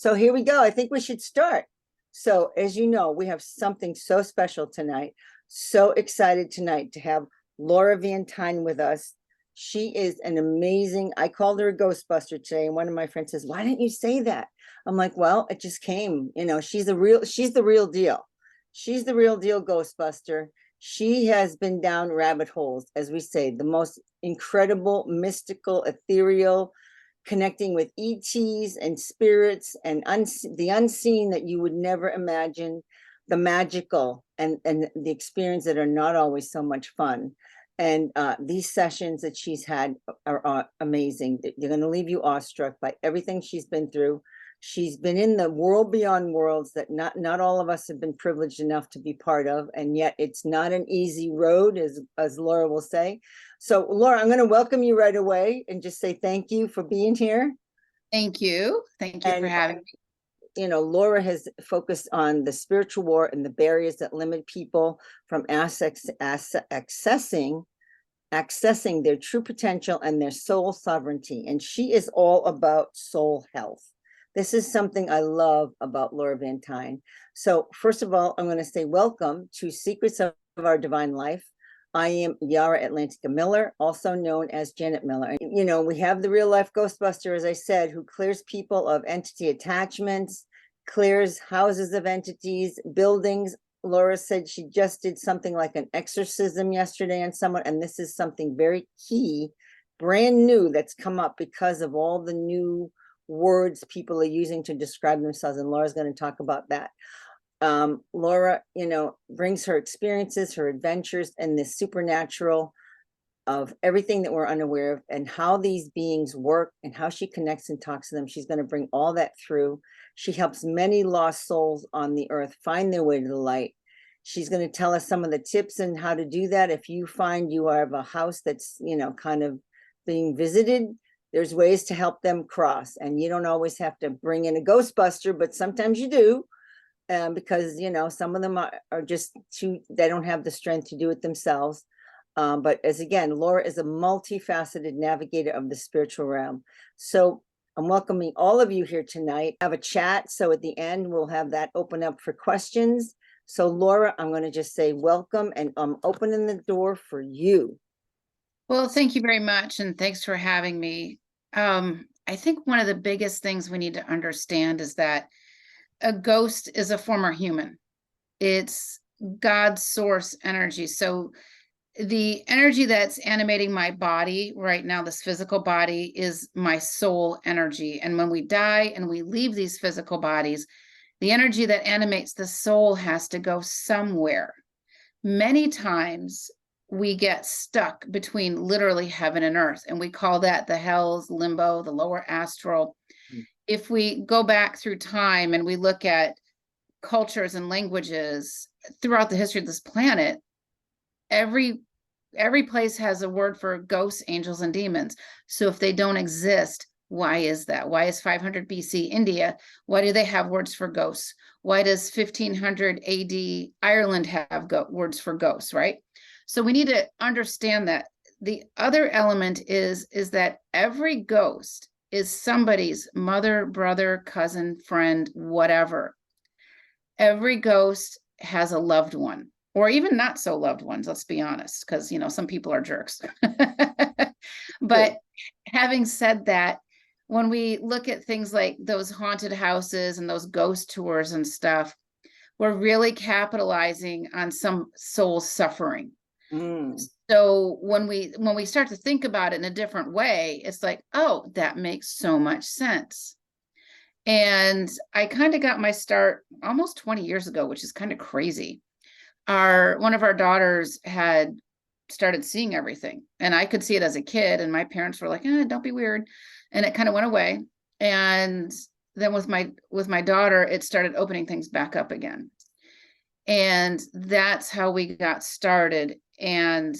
So here we go. I think we should start. So as you know, we have something so special tonight. So excited tonight to have Laura Van Tyne with us. She is an amazing, I called her a Ghostbuster today, and one of my friends says, why didn't you say that? I'm like, well, it just came. You know, she's the real deal. She's the real deal Ghostbuster. She has been down rabbit holes, as we say, the most incredible, mystical, ethereal, connecting with ETs and spirits and the unseen that you would never imagine, the magical and the experience that are not always so much fun. And these sessions that she's had are amazing. They're going to leave you awestruck by everything she's been through. She's been in the world beyond worlds that not all of us have been privileged enough to be part of, and yet it's not an easy road, as Laura will say. So, Laura, I'm going to welcome you right away and just say thank you for being here. Thank you. Thank you for having me. You know, Laura has focused on the spiritual war and the barriers that limit people from accessing their true potential and their soul sovereignty. And she is all about soul health. This is something I love about Laura Van Tyne. So first of all, I'm going to say welcome to Secrets of Our Divine Life. I am Yarra Atlantica Miller, also known as Janet Miller. And, you know, we have the real life Ghostbuster, as I said, who clears people of entity attachments, clears houses of entities, buildings. Laura said she just did something like an exorcism yesterday on someone, and this is something very key, brand new, that's come up because of all the new words people are using to describe themselves, and Laura's going to talk about that. Laura, you know, brings her experiences, her adventures, and the supernatural of everything that we're unaware of, and how these beings work, and how she connects and talks to them. She's going to bring all that through. She helps many lost souls on the earth find their way to the light. She's going to tell us some of the tips and how to do that. If you find you have a house that's, you know, kind of being visited, there's ways to help them cross. And you don't always have to bring in a Ghostbuster, but sometimes you do. Because, you know, some of them are just they don't have the strength to do it themselves. But as again, Laura is a multifaceted navigator of the spiritual realm. So I'm welcoming all of you here tonight. Have a chat. So at the end, we'll have that open up for questions. So Laura, I'm going to just say welcome, and I'm opening the door for you. Well, thank you very much. And thanks for having me. I think one of the biggest things we need to understand is that a ghost is a former human. It's God's source energy. So the energy that's animating my body right now, this physical body, is my soul energy. And when we die and we leave these physical bodies, the energy that animates the soul has to go somewhere. Many times we get stuck between literally heaven and earth, and we call that the hells, limbo, the lower astral. If we go back through time and we look at cultures and languages throughout the history of this planet, every place has a word for ghosts, angels, and demons. So if they don't exist, why is that? Why is 500 BC India? Why do they have words for ghosts? Why does 1500 AD Ireland have words for ghosts, right? So we need to understand that. The other element is that every ghost is somebody's mother, brother, cousin, friend, whatever. Every ghost has a loved one, or even not so loved ones, let's be honest, because, you know, some people are jerks. But having said that, when we look at things like those haunted houses and those ghost tours and stuff, we're really capitalizing on some soul suffering. So when we start to think about it in a different way, it's like, oh, that makes so much sense. And I kind of got my start almost 20 years ago, which is kind of crazy. One of our daughters had started seeing everything, and I could see it as a kid, and my parents were like, don't be weird. And it kind of went away. And then with my daughter, it started opening things back up again. And that's how we got started. And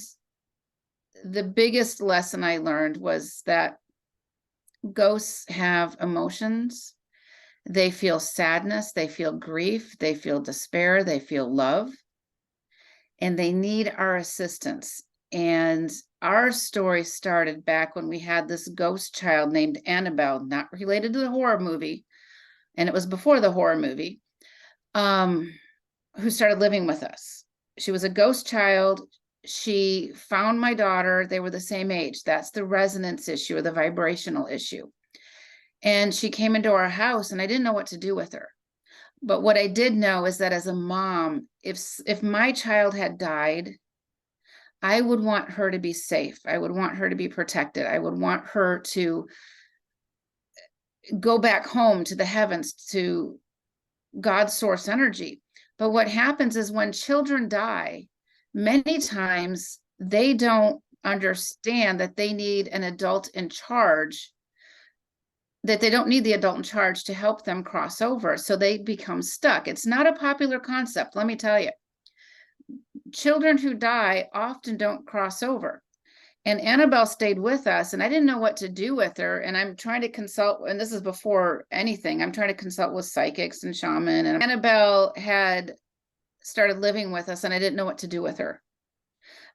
the biggest lesson I learned was that ghosts have emotions. They feel sadness, they feel grief, they feel despair, they feel love, and they need our assistance. And our story started back when we had this ghost child named Annabelle, not related to the horror movie, and it was before the horror movie, who started living with us. She was a ghost child. She found my daughter. They were the same age. That's the resonance issue or the vibrational issue. And she came into our house, and I didn't know what to do with her. But what I did know is that as a mom, if my child had died, I would want her to be safe. I would want her to be protected. I would want her to go back home to the heavens, to God's source energy. But what happens is when children die, many times they don't understand that they need an adult in charge, that they don't need the adult in charge to help them cross over. So they become stuck. It's not a popular concept, let me tell you. Children who die often don't cross over. And Annabelle stayed with us, and I didn't know what to do with her. And I'm trying to consult, and this is before anything, I'm trying to consult with psychics and shaman. And Annabelle had started living with us, and I didn't know what to do with her.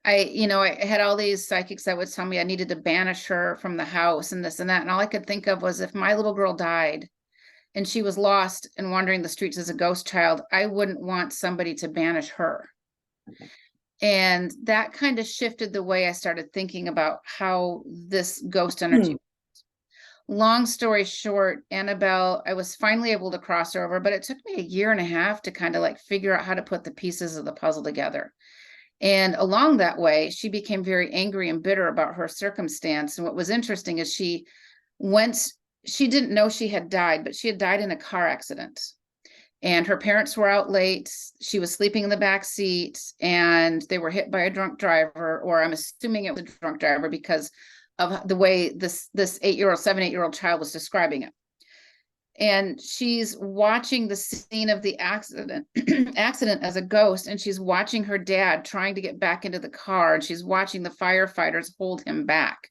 I had all these psychics that would tell me I needed to banish her from the house and this and that. And all I could think of was if my little girl died and she was lost and wandering the streets as a ghost child, I wouldn't want somebody to banish her. Okay. And that kind of shifted the way I started thinking about how this ghost energy. Long story short, Annabelle, I was finally able to cross over, but it took me 1.5 years to kind of like figure out how to put the pieces of the puzzle together. And along that way, she became very angry and bitter about her circumstance. And what was interesting is she didn't know she had died, but she had died in a car accident. And her parents were out late. She was sleeping in the back seat, and they were hit by a drunk driver, or I'm assuming it was a drunk driver because of the way this 7-8-year-old child was describing it. And she's watching the scene of the accident as a ghost, and she's watching her dad trying to get back into the car, and she's watching the firefighters hold him back.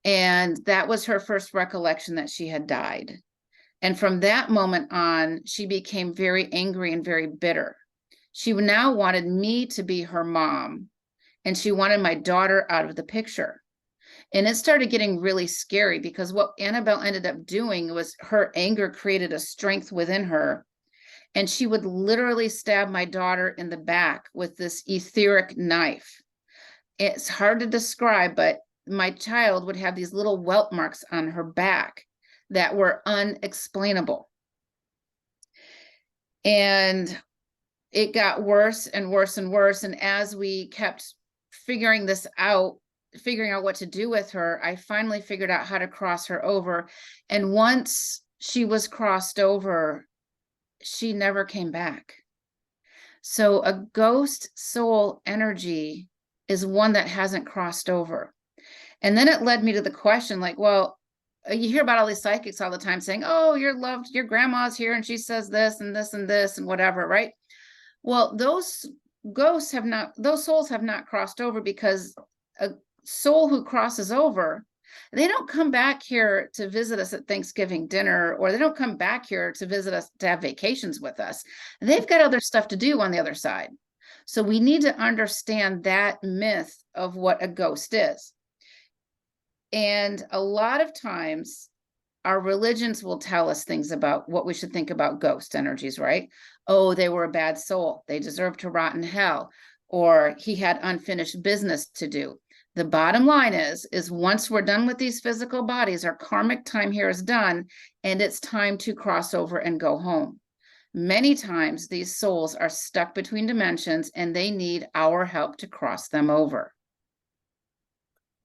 And that was her first recollection that she had died. And from that moment on, she became very angry and very bitter. She now wanted me to be her mom, and she wanted my daughter out of the picture. And it started getting really scary because what Annabelle ended up doing was her anger created a strength within her. And she would literally stab my daughter in the back with this etheric knife. It's hard to describe, but my child would have these little welt marks on her back that were unexplainable. And it got worse and worse and worse. And as we kept figuring out what to do with her, I finally figured out how to cross her over. And once she was crossed over, she never came back. So a ghost soul energy is one that hasn't crossed over. And then it led me to the question, like, well, you hear about all these psychics all the time saying, oh, your grandma's here and she says this and this and this and whatever, right? Well, those souls have not crossed over, because a soul who crosses over, they don't come back here to visit us at Thanksgiving dinner, or they don't come back here to visit us to have vacations with us. They've got other stuff to do on the other side. So we need to understand that myth of what a ghost is. And a lot of times our religions will tell us things about what we should think about ghost energies, right? Oh, they were a bad soul. They deserve to rot in hell. Or he had unfinished business to do. The bottom line is once we're done with these physical bodies, our karmic time here is done, and it's time to cross over and go home. Many times these souls are stuck between dimensions, and they need our help to cross them over.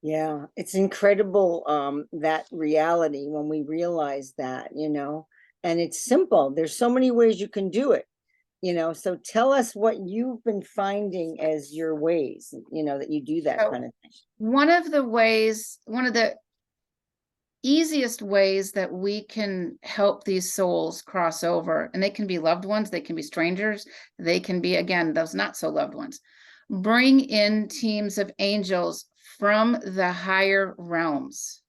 Yeah, it's incredible, that reality when we realize that, and it's simple. There's so many ways you can do it, so tell us what you've been finding as your ways, that you do that kind of thing. One of the easiest ways that we can help these souls cross over, and they can be loved ones, they can be strangers, they can be, again, those not so loved ones. Bring in teams of angels from the higher realms.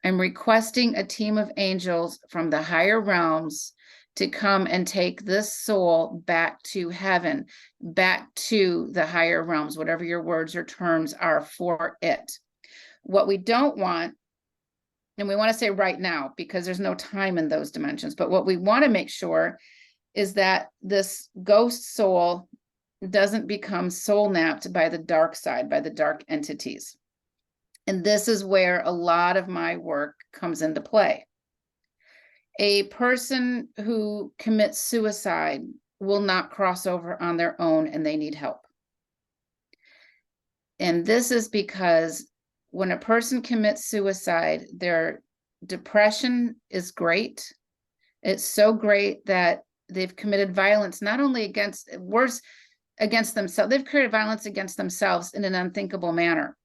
I'm requesting a team of angels from the higher realms to come and take this soul back to heaven, back to the higher realms, whatever your words or terms are for it. What we don't want and we want to say right now because there's no time in those dimensions. But what we want to make sure is that this ghost soul doesn't become soul napped by the dark side, by the dark entities. And this is where a lot of my work comes into play. A person who commits suicide will not cross over on their own, and they need help. And this is because when a person commits suicide, their depression is great. It's so great that they've committed violence, not only against, worse, against themselves. They've committed violence against themselves in an unthinkable manner.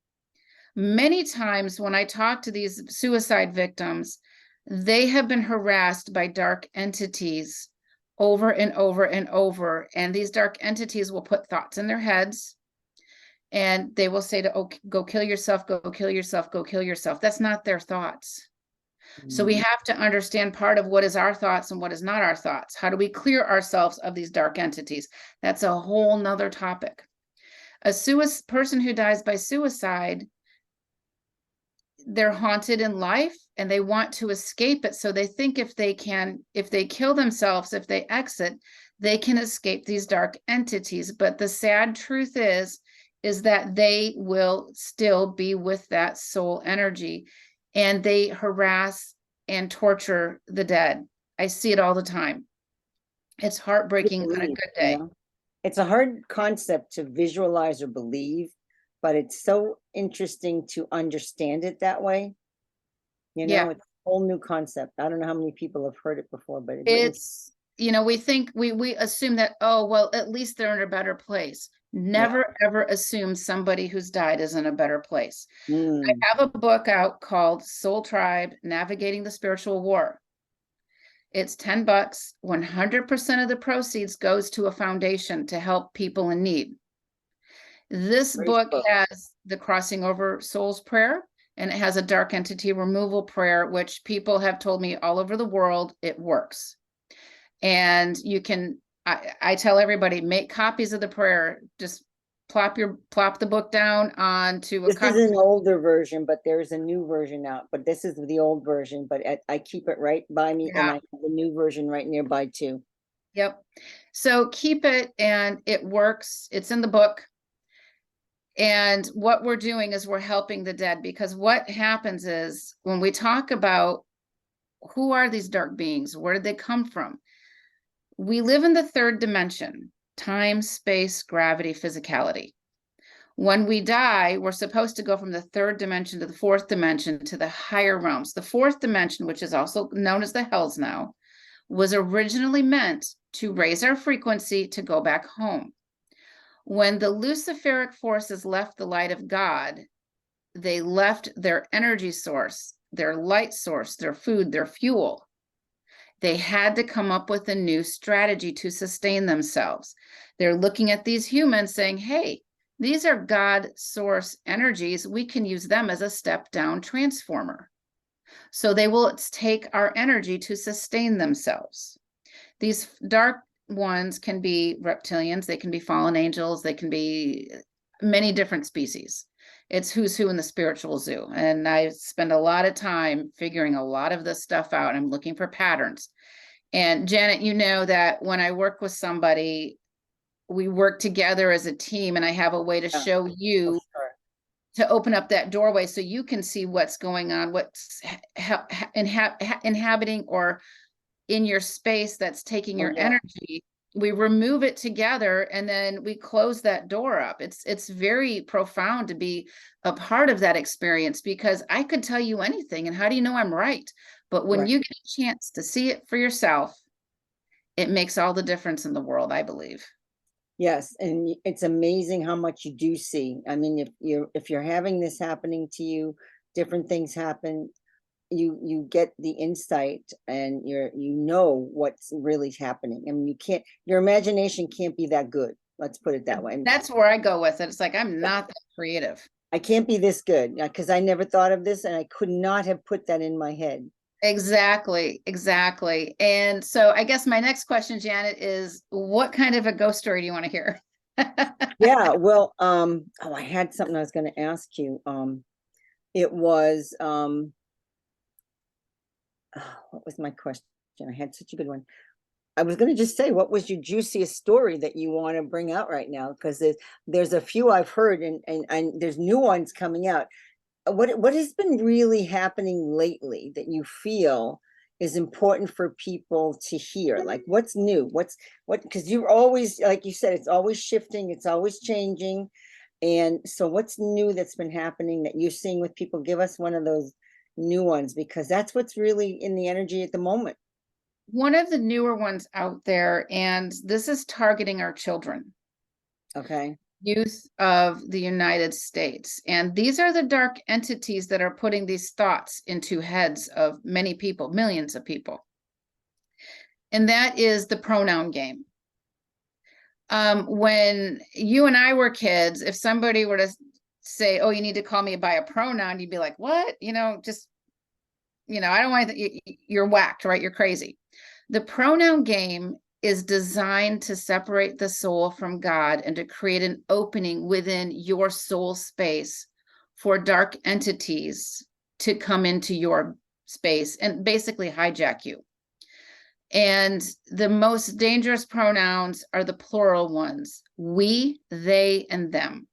Many times when I talk to these suicide victims, they have been harassed by dark entities over and over and over. And these dark entities will put thoughts in their heads. And they will say to, oh, go kill yourself, go kill yourself, go kill yourself. That's not their thoughts. So we have to understand part of what is our thoughts and what is not our thoughts. How do we clear ourselves of these dark entities? That's a whole nother topic. A person who dies by suicide, they're haunted in life and they want to escape it. So they think if they kill themselves, if they exit, they can escape these dark entities. But the sad truth is that they will still be with that soul energy, and they harass and torture the dead. I see it all the time. It's heartbreaking on a good day. Yeah. It's a hard concept to visualize or believe, but it's so interesting to understand it that way. You know, Yeah. it's a whole new concept. I don't know how many people have heard it before, but It's, you know, we think we assume that, oh, well, at least they're in a better place. Never ever assume somebody who's died is in a better place. I have a book out called Soul Tribe: Navigating the Spiritual War. It's $10. 100% of the proceeds goes to a foundation to help people in need. This book has the Crossing Over Souls prayer, and it has a dark entity removal prayer, which people have told me all over the world, it works. And you can, I tell everybody, make copies of the prayer. Just plop the book down onto a This is an older version, but there's a new version out. But this is the old version, but I keep it right by me, and I have the new version right nearby too. Yep. So keep it, and it works. It's in the book. And what we're doing is we're helping the dead, because what happens is when we talk about who are these dark beings, where did they come from? We live in the third dimension: time, space, gravity, physicality. When we die, we're supposed to go from the third dimension to the fourth dimension to the higher realms. The fourth dimension, which is also known as the hells now, was originally meant to raise our frequency to go back home. When the Luciferic forces left the light of God, they left their energy source, their light source, their food, their fuel. They had to come up with a new strategy to sustain themselves. They're looking at these humans saying, hey, these are God source energies. We can use them as a step down transformer. So they will take our energy to sustain themselves. These dark ones can be reptilians, they can be fallen angels, they can be many different species. It's who's who in the spiritual zoo. And I spend a lot of time figuring a lot of this stuff out. I'm looking for patterns. And Janet, you know that when I work with somebody, we work together as a team, and I have a way to show you to open up that doorway so you can see what's going on, what's inhabiting or in your space that's taking your energy. We remove it together, and then we close that door up. It's very profound to be a part of that experience, because I could tell you anything, and how do you know I'm right? But when you get a chance to see it for yourself, it makes all the difference in the world, I believe. Yes, and it's amazing how much you do see. I mean, if you're having this happening to you, different things happen, you get the insight, and you know what's really happening. I mean, your imagination can't be that good. Let's put it that way. That's where I go with it. It's like, I'm not that creative. I can't be this good, because I never thought of this, and I could not have put that in my head. Exactly. And so I guess my next question, Janet, is what kind of a ghost story do you want to hear? Yeah, well, I had something I was going to ask you. It was, what was my question? I had such a good one. I was going to just say, what was your juiciest story that you want to bring out right now? Because there's a few I've heard, and there's new ones coming out. What has been really happening lately that you feel is important for people to hear? Like, what's new? Because you're always, like you said, it's always shifting, it's always changing. And so what's new that's been happening that you're seeing with people? Give us one of those new ones, because that's what's really in the energy at the moment. One of the newer ones out there, and this is targeting our children, Okay. youth of the United States. And these are the dark entities that are putting these thoughts into heads of many people, millions of people. And that is the pronoun game. When you and I were kids, if somebody were to say, oh, you need to call me by a pronoun, you'd be like, what? I don't want to, you're whacked, right? You're crazy. The pronoun game is designed to separate the soul from God and to create an opening within your soul space for dark entities to come into your space and basically hijack you. And the most dangerous pronouns are the plural ones: we, they, and them.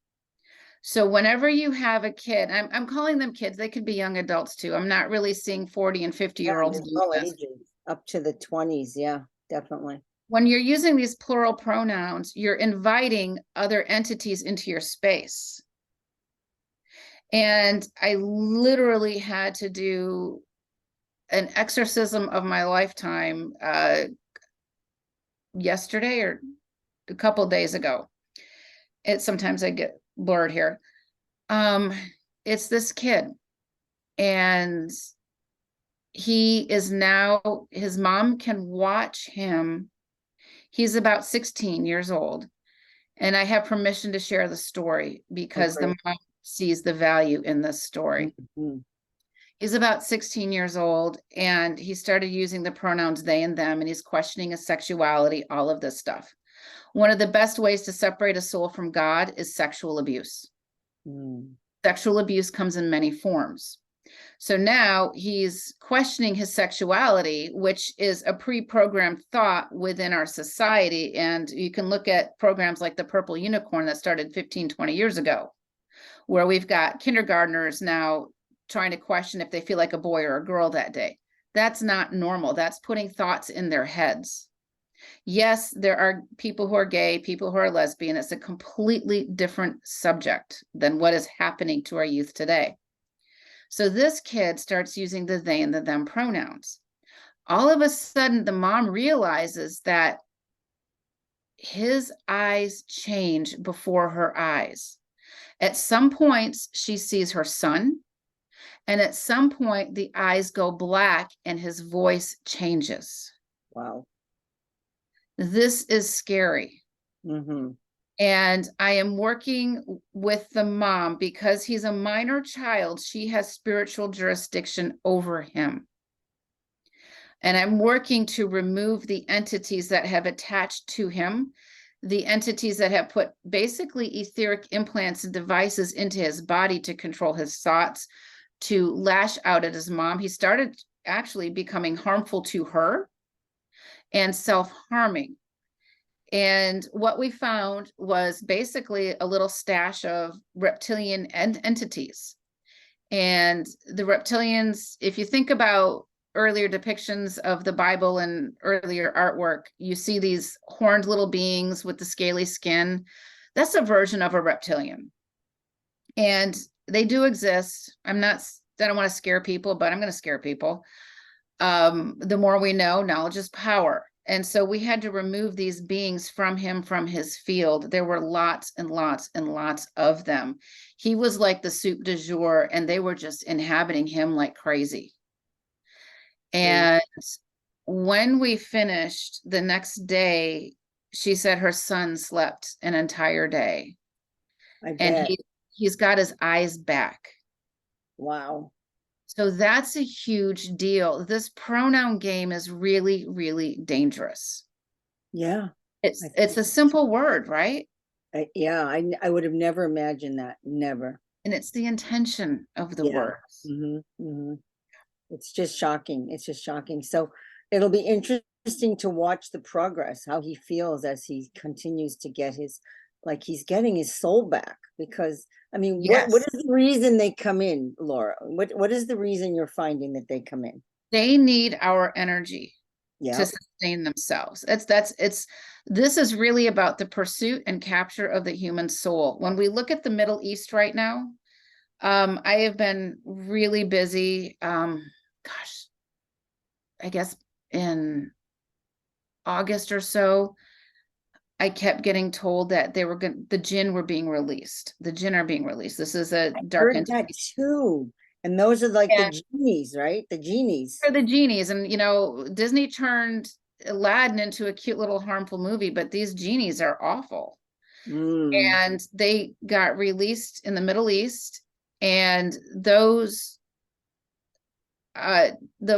So whenever you have a kid, I'm calling them kids, they could be young adults too. I'm not really seeing 40 and 50-year-olds There's do all this. ages, up to the 20s. Yeah, definitely. When you're using these plural pronouns, you're inviting other entities into your space. And I literally had to do an exorcism of my lifetime yesterday or a couple days ago. Sometimes I get blurred here. It's this kid, and he is now, his mom can watch him. He's about 16 years old, and I have permission to share the story because the mom sees the value in this story. Mm-hmm. He's about 16 years old, and he started using the pronouns they and them, and he's questioning his sexuality, all of this stuff. One of the best ways to separate a soul from God is sexual abuse. Sexual abuse comes in many forms. So now he's questioning his sexuality, which is a pre-programmed thought within our society. And you can look at programs like the Purple Unicorn that started 15, 20 years ago, where we've got kindergartners now trying to question if they feel like a boy or a girl that day. That's not normal. That's putting thoughts in their heads. Yes, there are people who are gay, people who are lesbian. It's a completely different subject than what is happening to our youth today. So this kid starts using the they and the them pronouns. All of a sudden, the mom realizes that his eyes change before her eyes. At some points, she sees her son, and at some point, the eyes go black and his voice changes. Wow. This is scary. Mm-hmm. And I am working with the mom because he's a minor child. She has spiritual jurisdiction over him. And I'm working to remove the entities that have attached to him, the entities that have put basically etheric implants and devices into his body to control his thoughts, to lash out at his mom. He started actually becoming harmful to her and self-harming. And what we found was basically a little stash of reptilian entities. And the reptilians, if you think about earlier depictions of the Bible and earlier artwork, you see these horned little beings with the scaly skin. That's a version of a reptilian. And they do exist. I don't want to scare people, but I'm going to scare people. The more we know, knowledge is power. And so we had to remove these beings from him, from his field. There were lots and lots and lots of them. He was like the soup du jour, and they were just inhabiting him like crazy. And when we finished the next day, she said her son slept an entire day. And he's got his eyes back. Wow. So that's a huge deal. This pronoun game is really, really dangerous. Yeah. It's a simple word, right? I would have never imagined that. Never. And it's the intention of the words. Mm-hmm. Mm-hmm. It's just shocking. It's just shocking. So it'll be interesting to watch the progress, how he feels as he continues to get his, like he's getting his soul back. Because I mean, what Yes. is the reason they come in, Laura? What is the reason you're finding that they come in? They need our energy to Yeah. sustain themselves. This is really about the pursuit and capture of the human soul. When we look at the Middle East right now, I have been really busy. Gosh, I guess in August or so, I kept getting told that the jinn were being released. The jinn are being released. This is a dark Heard that entity. too. And those are like the And genies, right? The genies. they're the genies. And Disney turned Aladdin into a cute little harmful movie, but these genies are awful. Mm. And they got released in the Middle East, and those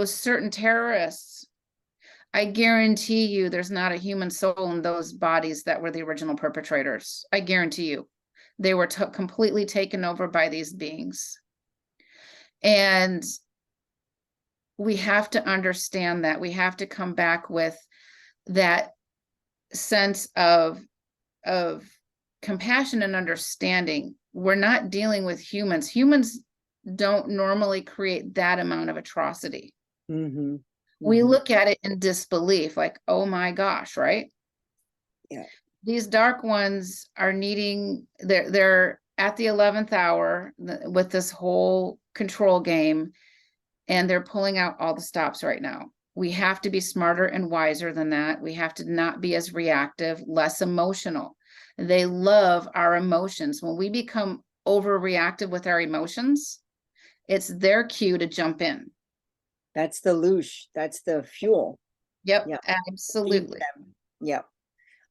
certain terrorists, I guarantee you there's not a human soul in those bodies that were the original perpetrators. I guarantee you. They were completely taken over by these beings. And we have to understand that. We have to come back with that sense of compassion and understanding. We're not dealing with humans. Humans don't normally create that amount of atrocity. Mm-hmm. We Mm-hmm. look at it in disbelief, like, oh my gosh, right? Yeah. These dark ones are they're at the 11th hour with this whole control game, and they're pulling out all the stops right now. We have to be smarter and wiser than that. We have to not be as reactive, less emotional. They love our emotions. When we become overreactive with our emotions, it's their cue to jump in. That's the loosh. That's the fuel. Yep, Yeah. Feed absolutely. them. Yeah.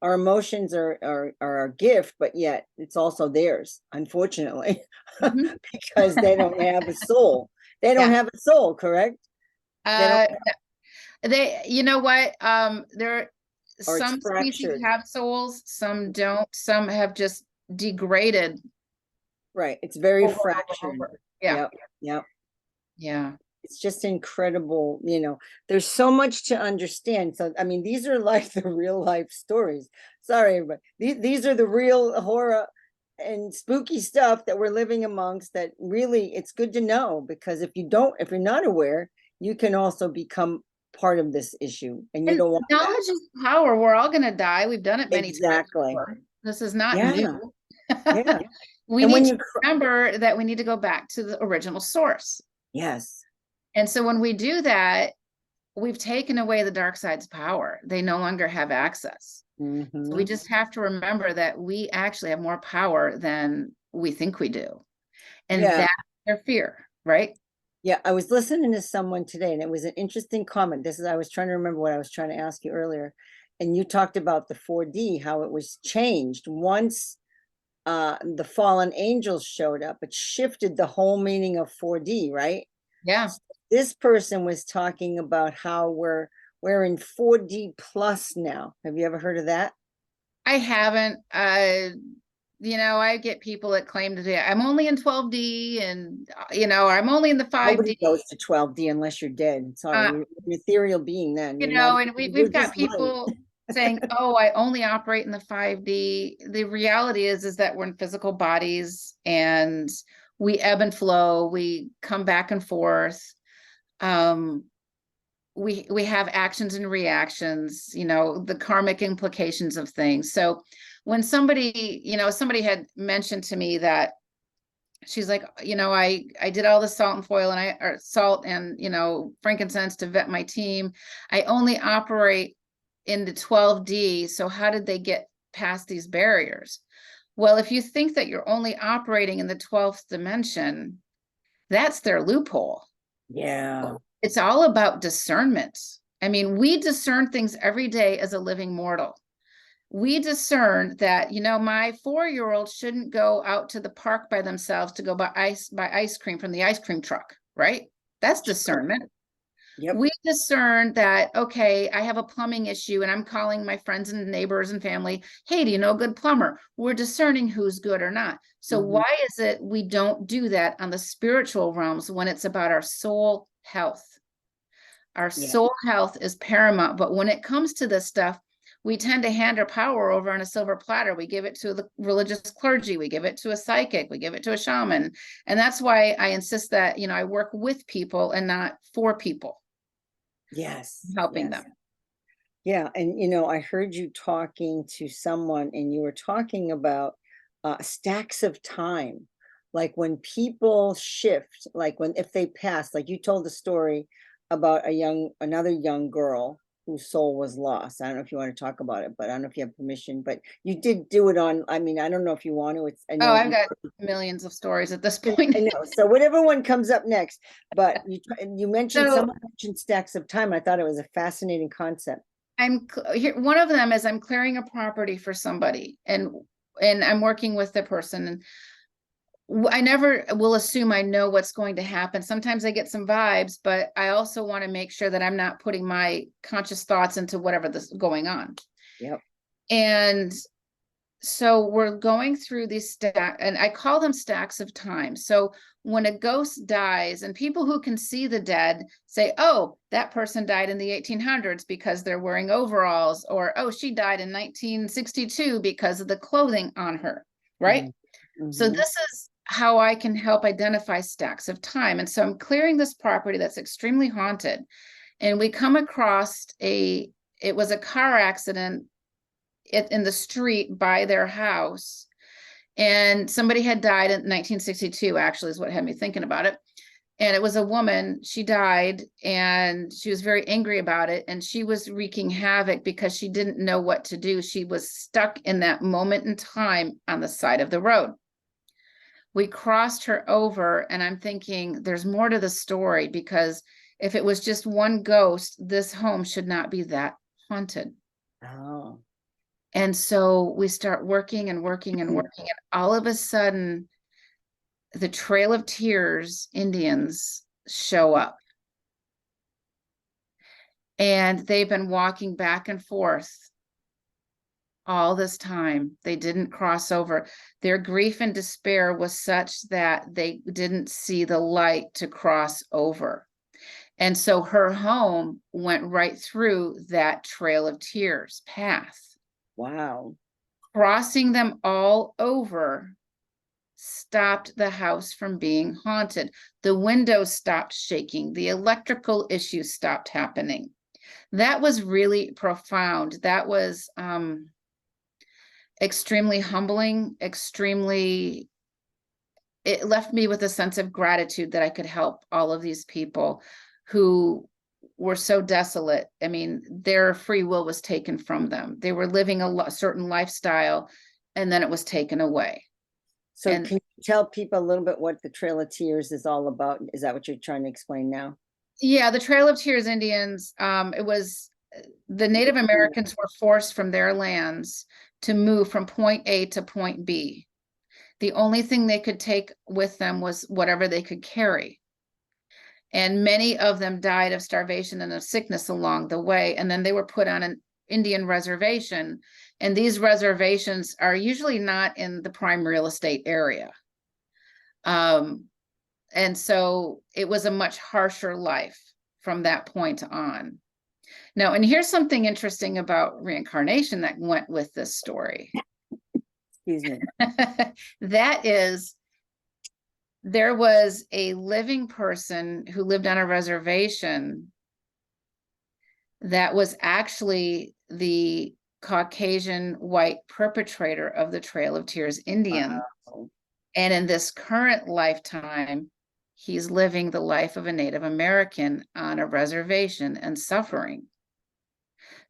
Our emotions are a gift, but yet it's also theirs, unfortunately, Mhm. because they don't have a soul. They don't Yeah. have a soul, correct? They don't, Uh, you know what? or it's Some species fractured. have souls, some don't. Some have just degraded Right. It's very over and over and fractured. over. Yeah, Yep. Yep. yeah. It's just incredible. There's so much to understand. So, I mean, these are like the real life stories. Sorry, but these are the real horror and spooky stuff that we're living amongst, that really it's good to know, because if you're not aware, you can also become part of this issue, and you And don't want that. knowledge is power. We're all going to die. We've done it many times Exactly. before. This is not Yeah. new. Yeah. We And need when to you, remember that we need to go back to the original source. yes. And so when we do that, we've taken away the dark side's power. They no longer have access. So we Hmm. just have to remember that we actually have more power than we think we do. And Yeah. that's their fear, right? Yeah, I was listening to someone today, and it was an interesting comment. I was trying to remember what I was trying to ask you earlier. And you talked about the 4D, how it was changed once the fallen angels showed up. It shifted the whole meaning of 4D, right? Yeah. So this person was talking about how we're in 4D plus now. Have you ever heard of that? I haven't. I get people that claim to do. I'm only in 12D, and I'm only in the Nobody 5D. goes to 12D unless you're dead. Sorry, Uh, you're an ethereal being then. You're not, and you're we've got just light. people saying, "Oh, I only operate in the 5D." The reality is that we're in physical bodies, and we ebb and flow. We come back and forth. Um, we have actions and reactions, the karmic implications of things. So when somebody had mentioned to me that she's like, I did all the salt and foil, or salt and frankincense to vet my team. I only operate in the 12D. So how did they get past these barriers? Well, if you think that you're only operating in the 12th dimension, that's their loophole. Yeah. It's all about discernment. I mean, we discern things every day as a living mortal. We discern that, my 4-year-old shouldn't go out to the park by themselves to go buy ice cream from the ice cream truck, right? That's discernment. Yep. We discern that, okay, I have a plumbing issue and I'm calling my friends and neighbors and family. Hey, do you know a good plumber? We're discerning who's good or not. So Mhm. why is it we don't do that on the spiritual realms when it's about our soul health. Our Yeah. soul health is paramount, but when it comes to this stuff, we tend to hand our power over on a silver platter. We give it to the religious clergy, we give it to a psychic, we give it to a shaman. And that's why I insist that, I work with people and not for people, Yes. helping Yes. them. Yeah. And, I heard you talking to someone and you were talking about stacks of time. Like when people shift, like if they pass, like you told the story about another young girl whose soul was lost. I don't know if you want to talk about it, but I don't know if you have permission, but you did do it on, I mean, I don't know if you want to, I Oh, know I've got millions of stories at this I point. know. So whatever one comes up next, but you mentioned So someone mentioned stacks of time. I thought it was a fascinating concept. here, one of them is I'm clearing a property for somebody, and I'm working with the person, and I never will assume I know what's going to happen. Sometimes I get some vibes, but I also want to make sure that I'm not putting my conscious thoughts into whatever this is going on. Yep. And so we're going through these stacks, and I call them stacks of time. So when a ghost dies, and people who can see the dead say, oh, that person died in the 1800s because they're wearing overalls, or oh, she died in 1962 because of the clothing on her, right? So Mm-hmm. this is how I can help identify stacks of time. And so I'm clearing this property that's extremely haunted. And we come across it was a car accident in the street by their house. And somebody had died in 1962, actually, is what had me thinking about it. And it was a woman, she died, and she was very angry about it. And she was wreaking havoc because she didn't know what to do. She was stuck in that moment in time on the side of the road. We crossed her over, and I'm thinking there's more to the story, because if it was just one ghost, this home should not be that haunted. Oh. And so we start working and working and working, and all of a sudden the Trail of Tears Indians show up, and they've been walking back and forth all this time. They didn't cross over. Their grief and despair was such that they didn't see the light to cross over. And so her home went right through that Trail of Tears path. Wow. Crossing them all over stopped the house from being haunted. The windows stopped shaking. The electrical issues stopped happening. That was really profound. That was extremely humbling, it left me with a sense of gratitude that I could help all of these people who were so desolate. I mean, their free will was taken from them. They were living a certain lifestyle, and then it was taken away. So And can you tell people a little bit what the Trail of Tears is all about? Is that what you're trying to explain now? yeah, the Trail of Tears Indians, it was the Native Americans were forced from their lands to move from point A to point B. The only thing they could take with them was whatever they could carry. And many of them died of starvation and of sickness along the way. And then they were put on an Indian reservation. And these reservations are usually not in the prime real estate area. And so it was a much harsher life from that point on. Now, and here's something interesting about reincarnation that went with this story. Excuse me. That is, there was a living person who lived on a reservation that was actually the Caucasian white perpetrator of the Trail of Tears Indian. Wow. And in this current lifetime, he's living the life of a Native American on a reservation and suffering.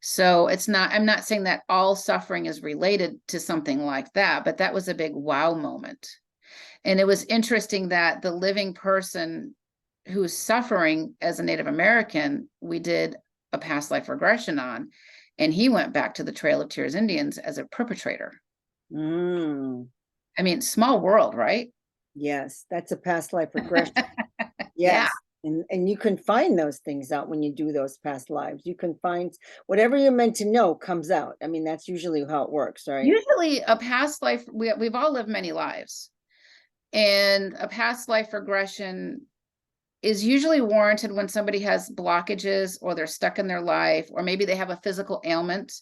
So I'm not saying that all suffering is related to something like that, but that was a big wow moment. And it was interesting that the living person who's suffering as a Native American, we did a past life regression on, and he went back to the Trail of Tears Indians as a perpetrator. Mm. I mean, small world, right? Yes, that's a past life regression. Yeah. Yes. And you can find those things out when you do those past lives. You can find whatever you're meant to know comes out. I mean, that's usually how it works, right? Usually a past life, we've all lived many lives. And a past life regression is usually warranted when somebody has blockages or they're stuck in their life, or maybe they have a physical ailment.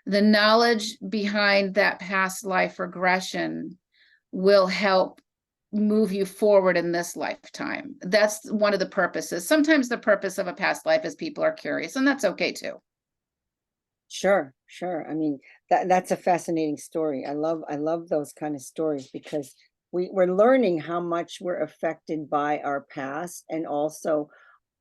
The knowledge behind that past life regression will help move you forward in this lifetime. That's one of the purposes. Sometimes the purpose of a past life is people are curious, and that's okay too. Sure, sure. I mean, that's a fascinating story. I love those kind of stories because we're learning how much we're affected by our past, and also,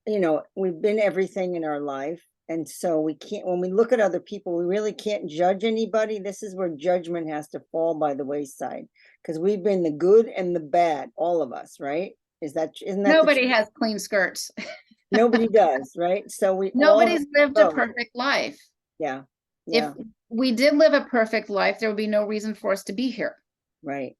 we've been everything in our life. And so we can't, when we look at other people, we really can't judge anybody. This is where judgment has to fall by the wayside, because we've been the good and the bad, all of us, right? Isn't that the Nobody truth? has clean skirts. Nobody does, right? So we all have Nobody's lived a both. perfect life. Yeah, If yeah, we did live a perfect life, there would be no reason for us to be here. right.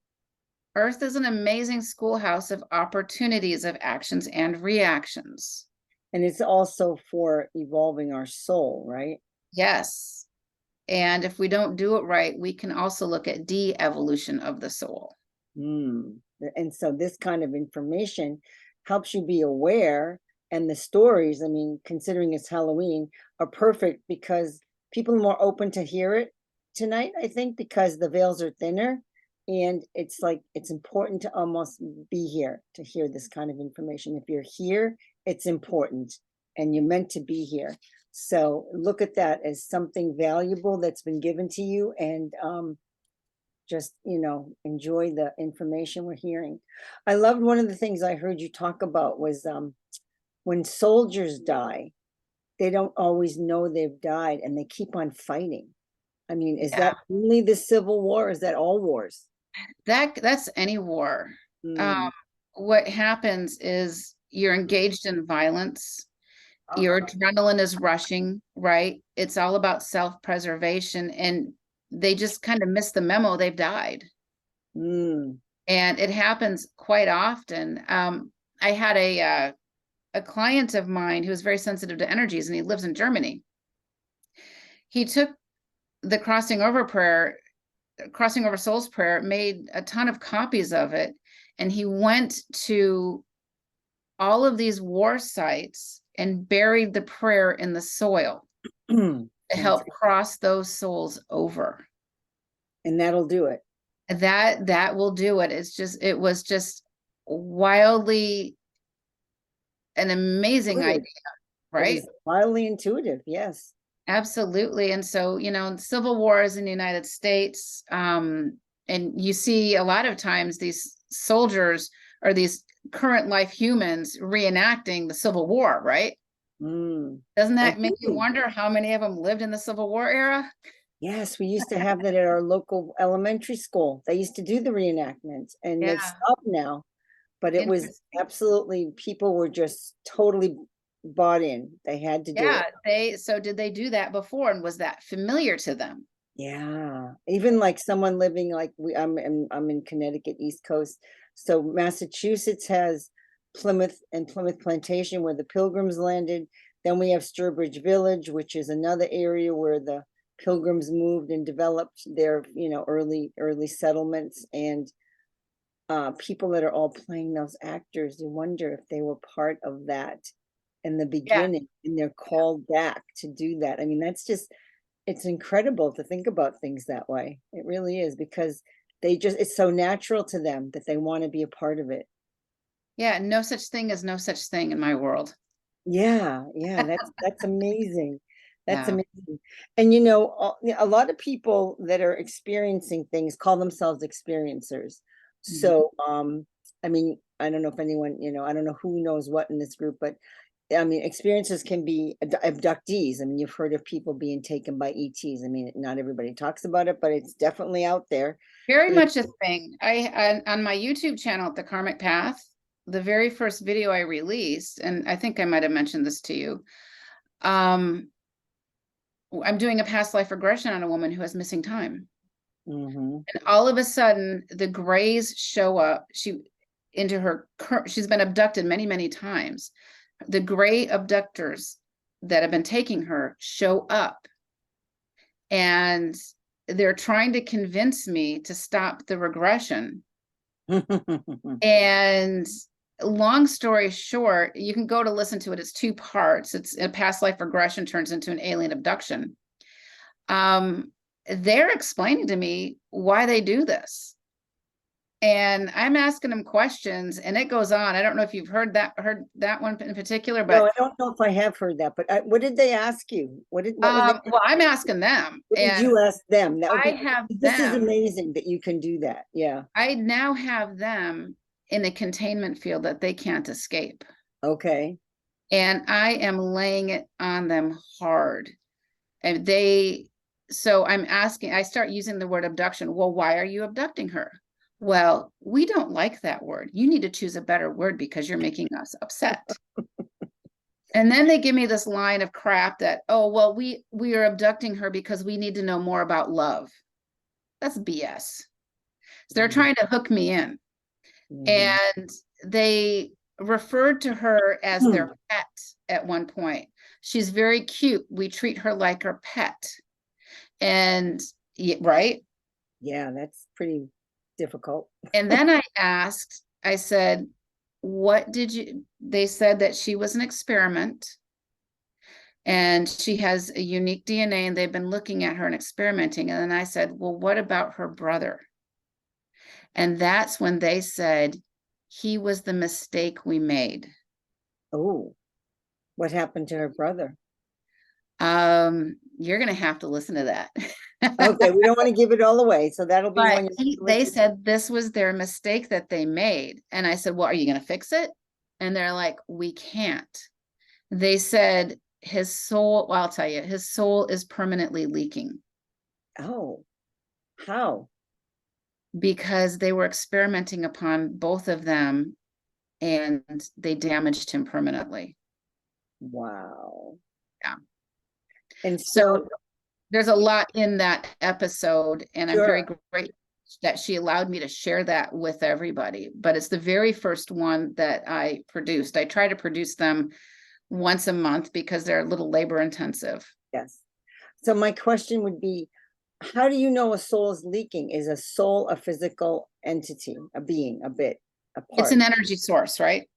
Earth is an amazing schoolhouse of opportunities, of actions and reactions. And it's also for evolving our soul, right? Yes. And if we don't do it right, we can also look at de-evolution of the soul. Mm. And so this kind of information helps you be aware. And the stories, I mean, considering it's Halloween, are perfect because people are more open to hear it tonight, I think, because the veils are thinner. And it's like, it's important to almost be here to hear this kind of information. If you're here, it's important and you're meant to be here. So look at that as something valuable that's been given to you, and just, enjoy the information we're hearing. I loved one of the things I heard you talk about was when soldiers die, they don't always know they've died and they keep on fighting. I mean, is Yeah. that only the Civil War? Or is that all wars? That's any war. Um, Mm. what happens is you're engaged in violence, your adrenaline is rushing, right? It's all about self-preservation, and they just kind of miss the memo, they've died. Mm. And it happens quite often. I had a client of mine who was very sensitive to energies, and he lives in Germany. He took the crossing over souls prayer, made a ton of copies of it, and he went to all of these war sites and buried the prayer in the soil to help cross those souls over. And that'll do it. That will do it. It was just wildly an amazing idea, It right? was wildly intuitive. Yes. Absolutely. And so, civil wars in the United States, and you see a lot of times these soldiers or these current life humans reenacting the Civil War, right? Mm. Doesn't I that make you do. wonder how many of them lived in the Civil War era? Yes, we used to have that at our local elementary school. They used to do the reenactments, and they've Yeah. stopped now. But it was Interesting. absolutely, people were just totally bought in. They had to do Yeah, it. so did they do that before, and was that familiar to them? Yeah. Even like someone living like I'm in Connecticut, East Coast. So Massachusetts has Plymouth and Plymouth Plantation where the Pilgrims landed. Then we have Sturbridge Village, which is another area where the Pilgrims moved and developed their, early settlements. And people that are all playing those actors, you wonder if they were part of that in the Yeah. beginning, and they're called back to do that. I mean, it's incredible to think about things that way. It really is, because it's so natural to them that they want to be a part of it. Yeah, no such thing as no such thing in my world. Yeah, yeah, that's amazing. That's Yeah. amazing. And yeah, a lot of people that are experiencing things call themselves experiencers. Mhm. So, I mean, I don't know if anyone, I don't know who knows what in this group, but I mean, experiences can be abductees. I mean, you've heard of people being taken by ETs. I mean, not everybody talks about it, but it's definitely out there. Very And much a thing. On my YouTube channel, The Karmic Path, the very first video I released, and I think I might have mentioned this to you. I'm doing a past life regression on a woman who has missing time. Mhm. And all of a sudden, the grays show up. She's been abducted many, many times. The gray abductors that have been taking her show up, and they're trying to convince me to stop the regression. And long story short, you can go to listen to it. It's 2 parts. It's a past life regression turns into an alien abduction. They're explaining to me why they do this. And I'm asking them questions, and it goes on. I don't know if you've heard that one in particular, No, but I don't know if I have heard that, but what did they ask you? What were they, well, I'm asking them, what did and you ask them? That would I be, have this is them. amazing that you can do that. Yeah. I now have them in a containment field that they can't escape. Okay. And I am laying it on them hard. And so I start using the word abduction. Well, why are you abducting her? Well, we don't like that word. You need to choose a better word because you're making us upset. And then they give me this line of crap that, oh, well, we are abducting her because we need to know more about love. That's BS. So they're trying to hook me in. And they referred to her as their pet at one point. She's very cute. We treat her like our pet. And right? Yeah, that's pretty difficult. And then I said, they said that she was an experiment and she has a unique DNA and they've been looking at her and experimenting. And then I said, well, what about her brother? And that's when they said, he was the mistake we made. Oh, what happened to her brother? You're going to have to listen to that. Okay, we don't want to give it all away. So that'll be But when they said this was their mistake that they made. And I said, well, are you going to fix it? And they're like, we can't. They said his soul, well, I'll tell you, his soul is permanently leaking. Oh, how? Because they were experimenting upon both of them and they damaged him permanently. Wow. Yeah. And So there's a lot in that episode, and I'm very grateful that she allowed me to share that with everybody. But it's the very first one that I produced. I try to produce them once a month because they're a little labor intensive. Yes. So my question would be, how do you know a soul is leaking? Is a soul a physical entity, a being, a bit, a part? It's an energy source, right?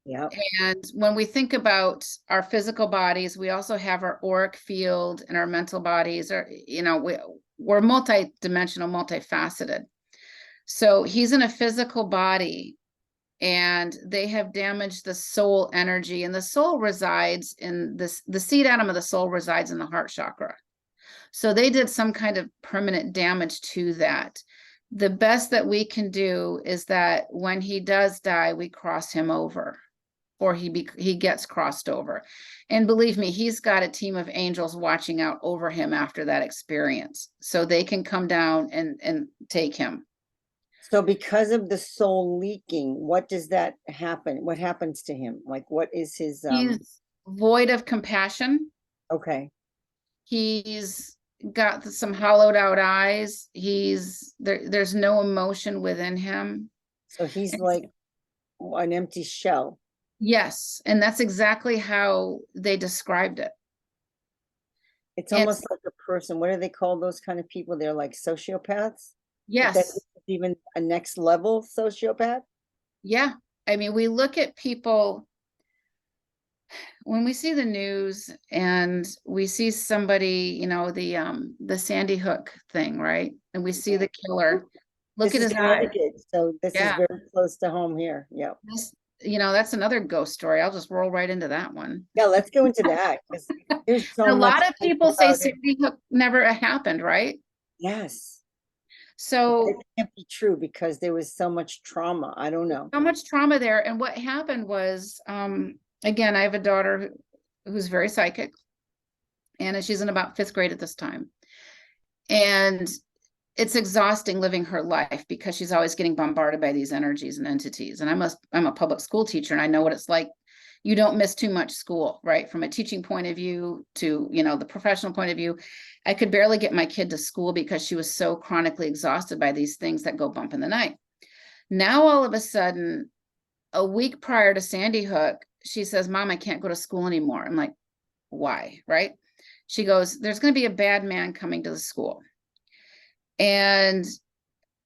Yeah. And when we think about our physical bodies, we also have our auric field and our mental bodies are, we're multi-dimensional, multifaceted. So he's in a physical body and they have damaged the soul energy, and the soul resides in the seed atom of the soul resides in the heart chakra. So they did some kind of permanent damage to that. The best that we can do is that when he does die, we cross him over, or he gets crossed over. And believe me, he's got a team of angels watching out over him after that experience, so they can come down and take him. So because of the soul leaking, what does that happen? What happens to him? Like, what is his He's void of compassion. Okay. He's got some hollowed out eyes. There's no emotion within him. So he's like an empty shell. Yes, and that's exactly how they described it. It's almost like a person. What do they call those kind of people? They're like sociopaths. Yes. That's even a next level sociopath. Yeah. I mean, we look at people when we see the news and we see somebody, the Sandy Hook thing, right? And we see the killer. Look at his eyes. So this is very close to home here. Yeah. That's another ghost story. I'll just roll right into that one. Yeah, let's go into that. There's so a much lot of people say Sandy Hook never happened, right? Yes. So it can't be true because there was so much trauma. I don't know. So much trauma there. And what happened was, again, I have a daughter who's very psychic, and she's in about 5th grade at this time. And it's exhausting living her life because she's always getting bombarded by these energies and entities. And I'm a public school teacher, and I know what it's like. You don't miss too much school, right? From a teaching point of view to, the professional point of view. I could barely get my kid to school because she was so chronically exhausted by these things that go bump in the night. Now, all of a sudden, a week prior to Sandy Hook, she says, Mom, I can't go to school anymore. I'm like, why? Right? She goes, there's going to be a bad man coming to the school. And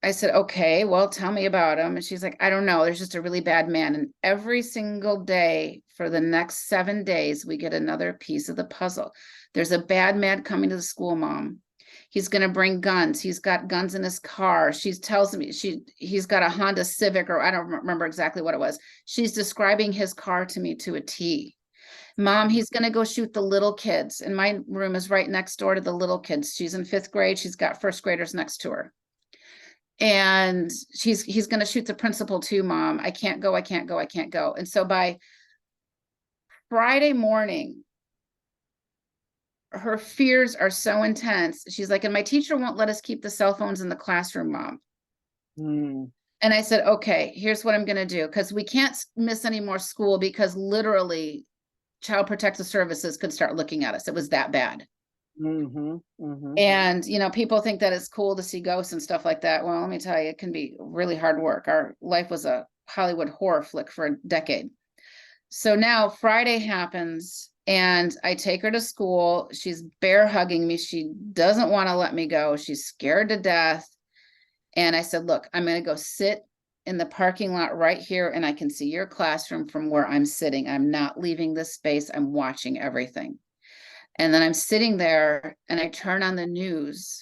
I said, okay, well, tell me about him. And she's like, I don't know. There's just a really bad man. And every single day for the next 7 days, we get another piece of the puzzle. There's a bad man coming to the school, Mom. He's going to bring guns. He's got guns in his car. She tells me he's got a Honda Civic, or I don't remember exactly what it was. She's describing his car to me to a T. Mom, he's going to go shoot the little kids. And my room is right next door to the little kids. She's in 5th grade. She's got first graders next to her. And he's going to shoot the principal too, Mom. I can't go. I can't go. I can't go. And so by Friday morning, her fears are so intense. She's like, and my teacher won't let us keep the cell phones in the classroom, Mom. Mm. And I said, okay, here's what I'm going to do. Because we can't miss any more school, because literally Child Protective Services could start looking at us. It was that bad. Mm-hmm, mm-hmm. And, people think that it's cool to see ghosts and stuff like that. Well, let me tell you, it can be really hard work. Our life was a Hollywood horror flick for a decade. So now Friday happens and I take her to school. She's bear hugging me. She doesn't want to let me go. She's scared to death. And I said, look, I'm going to go sit in the parking lot right here, and I can see your classroom from where I'm sitting. I'm not leaving this space. I'm watching everything. And then I'm sitting there and I turn on the news,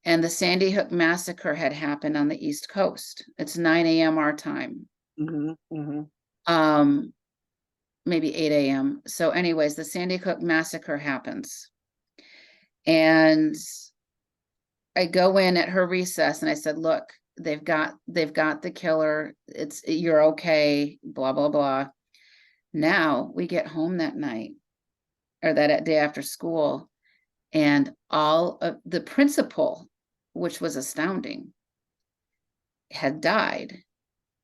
and the Sandy Hook massacre had happened on the East Coast. It's 9 a.m. our time. Mm-hmm, mm-hmm. Maybe 8 a.m. So anyways, the Sandy Hook massacre happens. And I go in at her recess and I said, look, they've got the killer. You're okay, blah, blah, blah. Now we get home that night, or that day after school, and all of the principal, which was astounding, had died.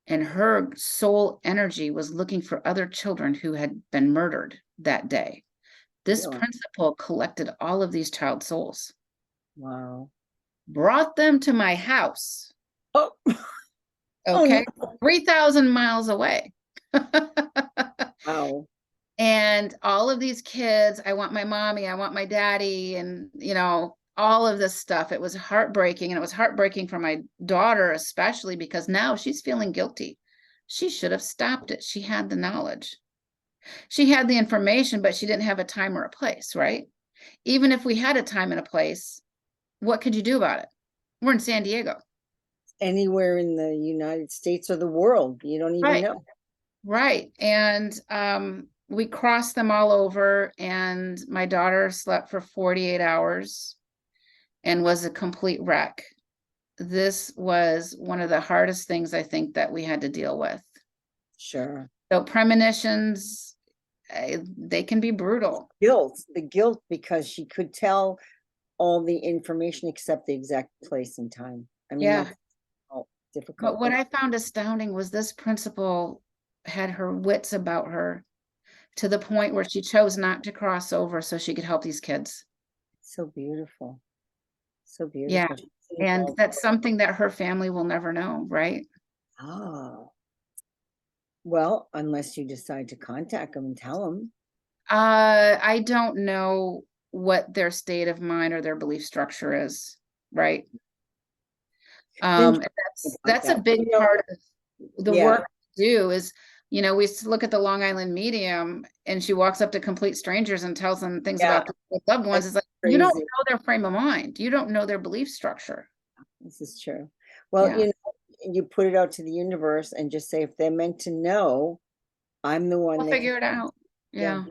And her soul energy was looking for other children who had been murdered that day. This Really? principal collected all of these child souls. Wow. Brought them to my house. Oh, Okay. oh no. 3,000 miles away. Wow. And all of these kids, I want my mommy, I want my daddy, and all of this stuff. It was heartbreaking, and it was heartbreaking for my daughter, especially because now she's feeling guilty. She should have stopped it. She had the knowledge. She had the information, but she didn't have a time or a place, right? Even if we had a time and a place, what could you do about it? We're in San Diego. Anywhere in the United States or the world, you don't even know. Right. And we crossed them all over, and my daughter slept for 48 hours and was a complete wreck. This was one of the hardest things I think that we had to deal with. Sure. So premonitions, they can be brutal. The guilt, because she could tell all the information except the exact place and time. I mean, Yeah. that's difficult. But what I found astounding was this principal had her wits about her to the point where she chose not to cross over so she could help these kids. So beautiful. So Yeah. beautiful. And that's something that her family will never know, right? Oh. Well, unless you decide to contact them and tell them. I don't know what their state of mind or their belief structure is, right? That's a big part of the work we do is, we look at the Long Island medium, and she walks up to complete strangers and tells them things about their loved ones. It's like, you don't know their frame of mind. You don't know their belief structure. This is true. Well, you put it out to the universe and just say, if they're meant to know, I'm the one We'll that figure it out. Yeah.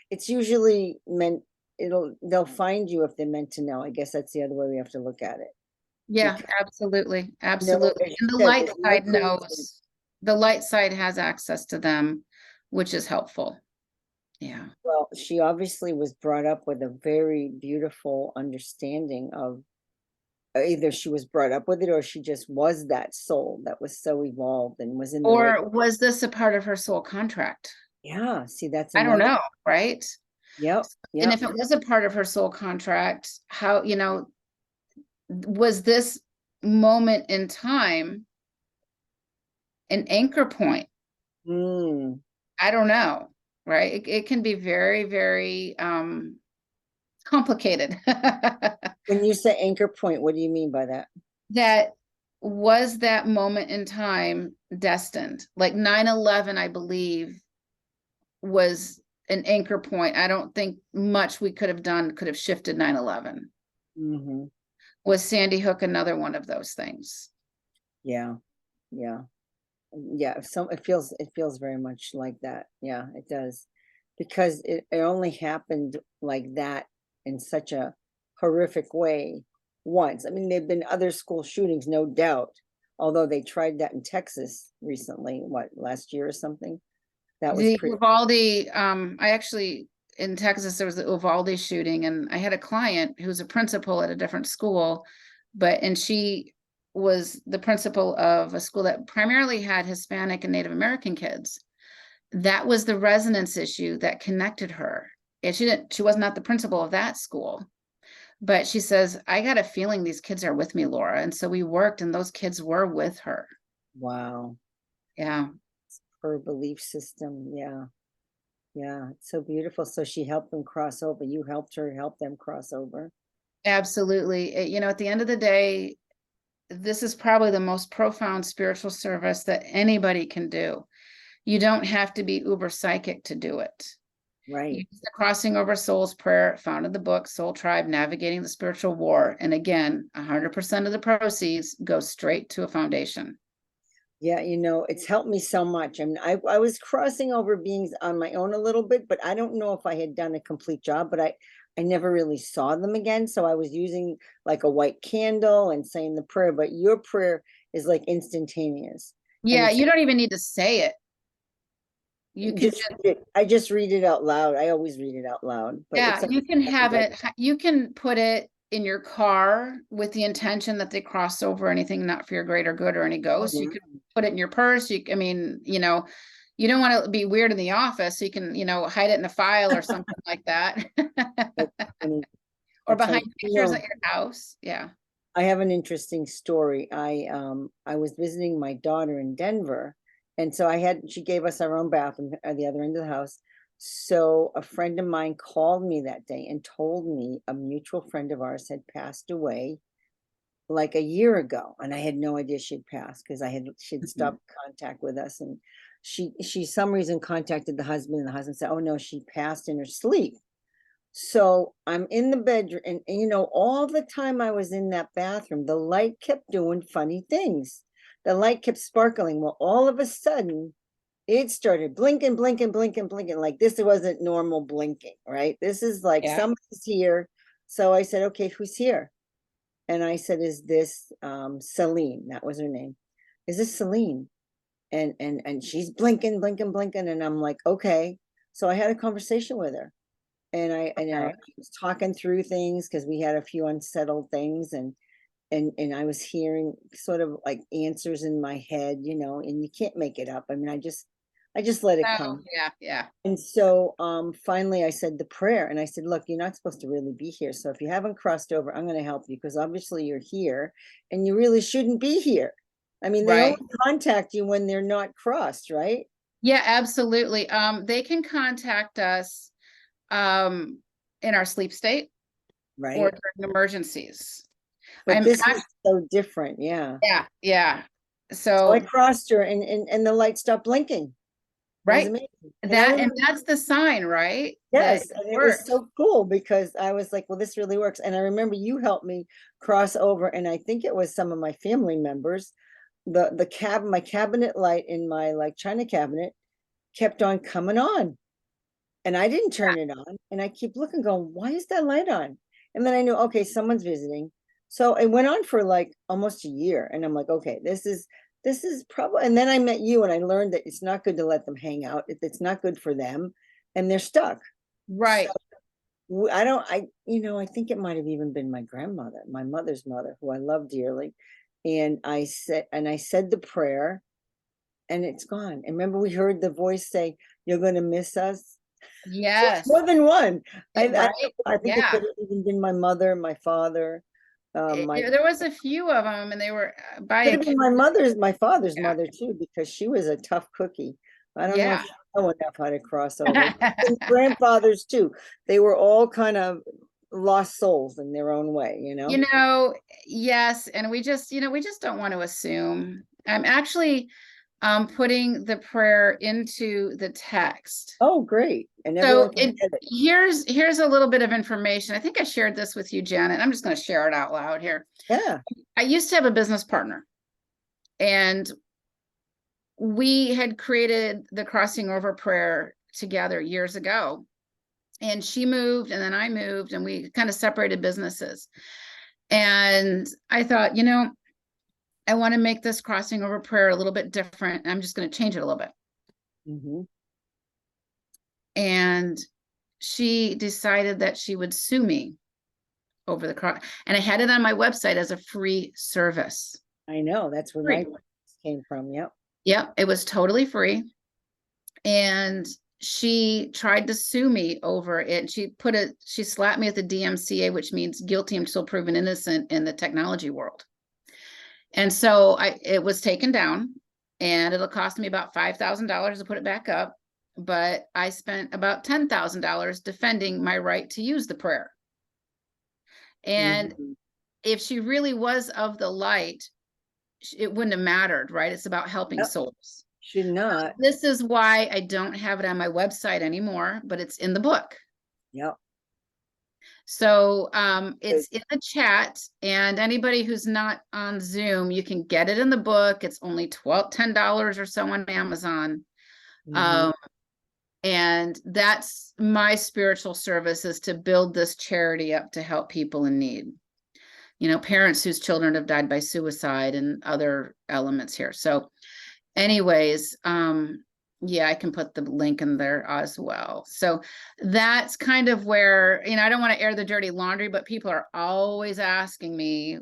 It's usually meant, they'll find you if they're meant to know. I guess that's the other way we have to look at it. Yeah, absolutely. Absolutely. And the light side knows. The light side has access to them, which is helpful. Yeah. Well, she obviously was brought up with a very beautiful understanding of, either she was brought up with it, or she just was that soul that was so evolved and was in the right. Or was this a part of her soul contract? Yeah, see, that's I don't know, right? Yep. And if it was a part of her soul contract, how, was this moment in time an anchor point? I don't know, right? It can be very, very complicated. When you say anchor point, what do you mean by that? that was that moment in time destined? Like 9/11, I believe, was an anchor point. I don't think much we could have done could have shifted 9/11. Hmm. Was Sandy Hook another one of those things? Yeah, yeah, yeah. So it feels very much like that. Yeah, it does, because it only happened like that in such a horrific way once. I mean, there've been other school shootings, no doubt. Although they tried that in Texas recently, what, last year or something? That was The pretty. Uvalde, I actually, in Texas, there was the Uvalde shooting, and I had a client who's a principal at a different school, and she was the principal of a school that primarily had Hispanic and Native American kids. That was the resonance issue that connected her. And she was not the principal of that school, but she says, I got a feeling these kids are with me, Laura. And so we worked, and those kids were with her. Wow. Yeah. Her belief system. Yeah. Yeah. It's so beautiful. So she helped them cross over. You helped her help them cross over. Absolutely. At the end of the day, this is probably the most profound spiritual service that anybody can do. You don't have to be uber psychic to do it. Right. Use the Crossing Over Souls prayer found in the book Soul Tribe Navigating the Spiritual War. And again, 100% of the proceeds go straight to a foundation. Yeah, it's helped me so much. I mean, I was crossing over beings on my own a little bit, but I don't know if I had done a complete job, but I never really saw them again. So I was using like a white candle and saying the prayer, but your prayer is like instantaneous. And Yeah, it's you don't even need to say it. You can just read it. I just read it out loud. I always read it out loud, but Yeah, it's you can have like, it, you can put it in your car with the intention that they cross over anything not for your greater good or any oh, ghosts. You yeah. could put it in your purse. I mean, you don't want to be weird in the office, so you can, hide it in a file or something like that. That's funny. Or That's behind funny. pictures at your house. Yeah. I have an interesting story. I was visiting my daughter in Denver, and so she gave us our own bathroom at the other end of the house. So a friend of mine called me that day and told me a mutual friend of ours had passed away like a year ago, and I had no idea she'd passed because she'd Mhm. stopped contact with us, and she some reason contacted the husband, and the husband said, "Oh no, she passed in her sleep." So I'm in the bedroom, and all the time I was in that bathroom, the light kept doing funny things. The light kept sparkling. Well, all of a sudden, it started blinking, blinking, blinking, blinking. Like this wasn't normal blinking, right? This is like Yeah. somebody's here. So I said, okay, who's here? And I said, is this Celine? That was her name. Is this Celine? And she's blinking, blinking, blinking. And I'm like, okay. So I had a conversation with her, and I Okay. was talking through things because we had a few unsettled things, and I was hearing sort of like answers in my head, and you can't make it up. I mean, I just let it Oh, come. yeah, yeah. And so finally I said the prayer, and I said, look, you're not supposed to really be here. So if you haven't crossed over, I'm going to help you, because obviously you're here and you really shouldn't be here. I mean, they only Right. contact you when they're not crossed, right? Yeah, absolutely. They can contact us um in our sleep state or Right. during emergencies. But I'm this act- was so different. Yeah. yeah, yeah. So I So crossed her, and the light stopped blinking. It was right. amazing. And I And remember, that's the sign, right? That yes, it and it was works. so cool because I was like, well, this really works. And I remember you helped me cross over, and I think it was some of my family members. My cabinet light in my like china cabinet kept on coming on, and I didn't turn it on. And I keep looking, going, why is that light on? And then I knew, okay, someone's visiting. So it went on for like almost a year. And I'm like, okay, this is probably, and then I met you, and I learned that it's not good to let them hang out. It's not good for them, and they're stuck. So Right. I don't, I think it might have even been my grandmother, my mother's mother, who I love dearly. And I said the prayer, and it's gone. And remember, we heard the voice say, you're going to miss us. So it's Yes. more than one. Right. I think it Yeah. could have even been my mother, my father, my There was a few of them, and they were by could a have been kid. my father's Yeah. mother too, because she was a tough cookie. I don't know if Yeah. she know enough how to cross over. And grandfathers too. They were all kind of lost souls in their own way, you know? Yes, and we just don't want to assume. I'm actually putting the prayer into the text. Oh, great. And So everyone can get it. here's a little bit of information. I think I shared this with you, Janet. I'm just going to share it out loud here. Yeah. I used to have a business partner, and we had created the crossing over prayer together years ago. And she moved, and then I moved, and we kind of separated businesses. And I thought, I want to make this crossing over prayer a little bit different. I'm just going to change it a little bit. Mm-hmm. And she decided that she would sue me over the cross. And I had it on my website as a free service. I know. That's where Free. my came from. Yep. Yep. It was totally free. And she tried to sue me over it. She slapped me at the DMCA, which means guilty until proven innocent in the technology world. And so it was taken down, and it'll cost me about $5,000 to put it back up. But I spent about $10,000 defending my right to use the prayer. And if she really was of the light, it wouldn't have mattered, right? It's about helping souls. Should not. This is why I don't have it on my website anymore, but it's in the book. Yep. So it's in the chat, and anybody who's not on Zoom, you can get it in the book. It's only $10 or so on Amazon. And that's my spiritual service, is to build this charity up to help people in need. Parents whose children have died by suicide and other elements here. So anyways, yeah, I can put the link in there as well. So that's kind of where, I don't want to air the dirty laundry, but people are always asking me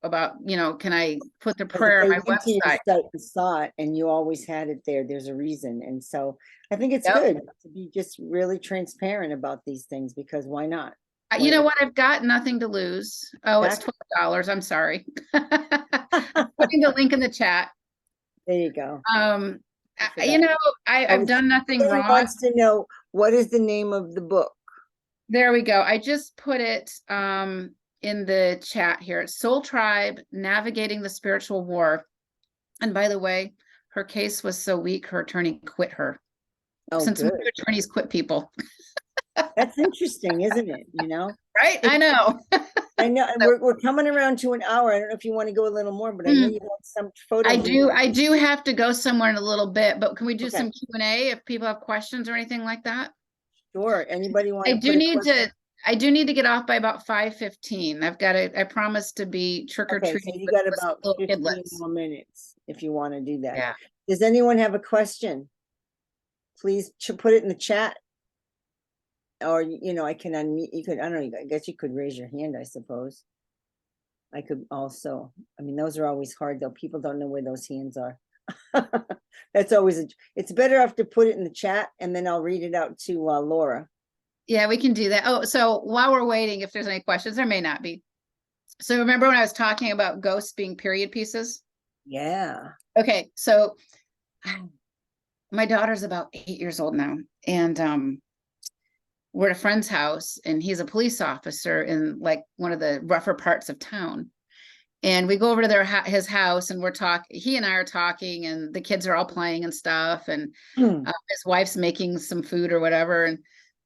about, can I put the prayer on my website? And saw it, and you always had it there. There's a reason. And so I think it's good to be just really transparent about these things, because why not? You know what? I've got nothing to lose. Oh, it's $12. I'm sorry. I'm putting the link in the chat. There you go. I've done nothing wrong. Wants to know, what is the name of the book? There we go. I just put it in the chat here. It's Soul Tribe, Navigating the Spiritual War. And by the way, her case was so weak, her attorney quit her. Since most attorneys quit people. That's interesting, isn't it? Right? I know. I know. We're coming around to an hour. I don't know if you want to go a little more, but I know you have some photos. I do have to go somewhere in a little bit, but can we do some Q&A if people have questions or anything like that? Sure. Anybody want I do need to get off by about 5:15. I promised to be trick-or-treating. So you got about 15 more minutes if you want to do that. Yeah. Does anyone have a question? Please put it in the chat. Or, I can unmute. You could, I don't know, I guess you could raise your hand, I suppose. I could also, those are always hard, though. People don't know where those hands are. That's always, it's better off to put it in the chat, and then I'll read it out to Laura. Yeah, we can do that. Oh, so while we're waiting, if there's any questions, there may not be. So remember when I was talking about ghosts being period pieces? Yeah. Okay, so my daughter's about 8 years old now, and we're at a friend's house, and he's a police officer in like one of the rougher parts of town. And we go over to his house, and he and I are talking, and the kids are all playing and stuff. And his wife's making some food or whatever. And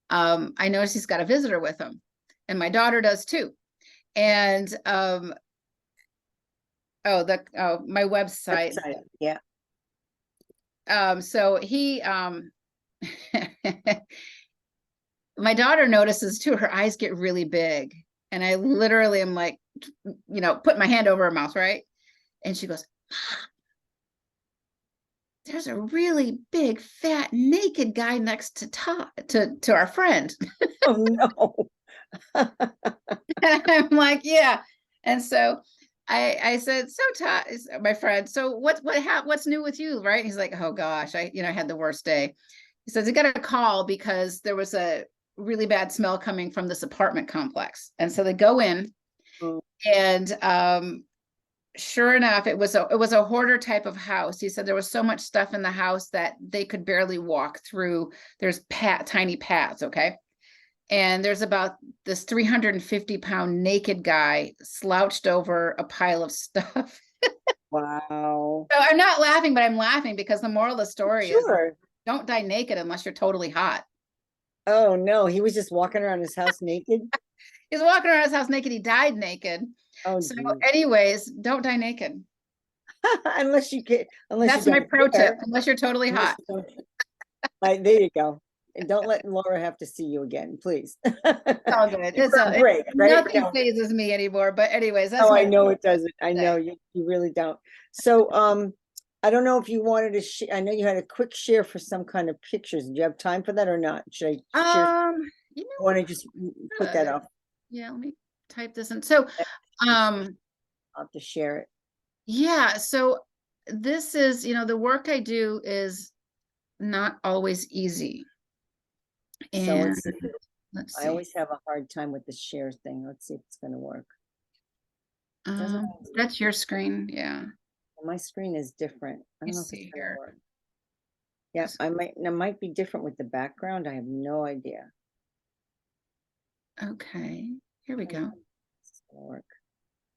I notice he's got a visitor with him, and my daughter does too. And my website. Yeah. So he my daughter notices too, her eyes get really big. And I literally am like, put my hand over her mouth, right? And she goes, Mom, there's a really big, fat, naked guy next to our friend. Oh, no. And I'm like, yeah. And so I said, so Todd, my friend, so what's new with you, right? And he's like, oh gosh, I had the worst day. He says, I got a call because there was a really bad smell coming from this apartment complex. And so they go in, and sure enough, it was a hoarder type of house. He said there was so much stuff in the house that they could barely walk through. There's tiny paths, okay? And there's about this 350-pound naked guy slouched over a pile of stuff. Wow. So I'm not laughing, but I'm laughing because the moral of the story is Sure. don't die naked unless you're totally hot. Oh no, he was just walking around his house naked. He's walking around his house naked. He died naked. Oh, So geez. anyways, don't die naked. Unless you can, unless you That's my don't pro tip, care. unless you're totally Unless hot. you don't. There you go. And don't let Laura have to see you again, please. It's all good. Give her a break, right? Nothing No, phases me anymore. But anyways, that's no, I my know it doesn't. I know day. you really don't. So, I don't know if you wanted to share. I know you had a quick share for some kind of pictures. Do you have time for that or not? Should I share? You know Want to what? just put that Good. up? Yeah, let me type this in. So, I'll have to share it. yeah, so this is, the work I do is not always easy. So And let's see. let's I see. always have a hard time with the share thing. Let's see if it's going to work. Doesn't always work. That's your screen. Yeah. My screen is different. I You don't know if it's see going to here. work. Yeah, it might be different with the background. I have no idea. Okay. Here we go. It's gonna work.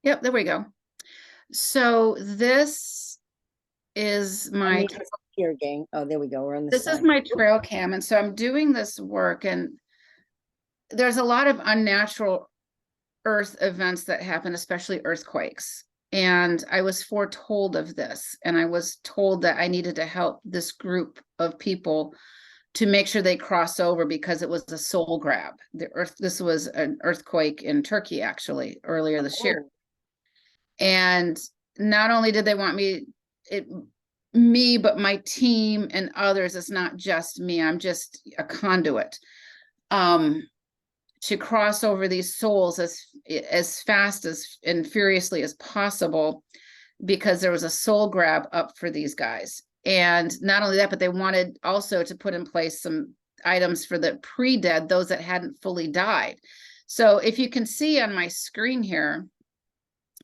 Yep, there we go. So this is my here, gang. Oh, there we go. We're on the this side. is my trail cam. And so I'm doing this work, and there's a lot of unnatural earth events that happen, especially earthquakes. And I was foretold of this, and I was told that I needed to help this group of people to make sure they cross over because it was a soul grab. This was an earthquake in Turkey, actually, earlier this year. Oh, And not only did they want me, but my team and others, it's not just me, I'm just a conduit. To cross over these souls as fast as and furiously as possible, because there was a soul grab up for these guys. And not only that, but they wanted also to put in place some items for the pre-dead, those that hadn't fully died. So if you can see on my screen here,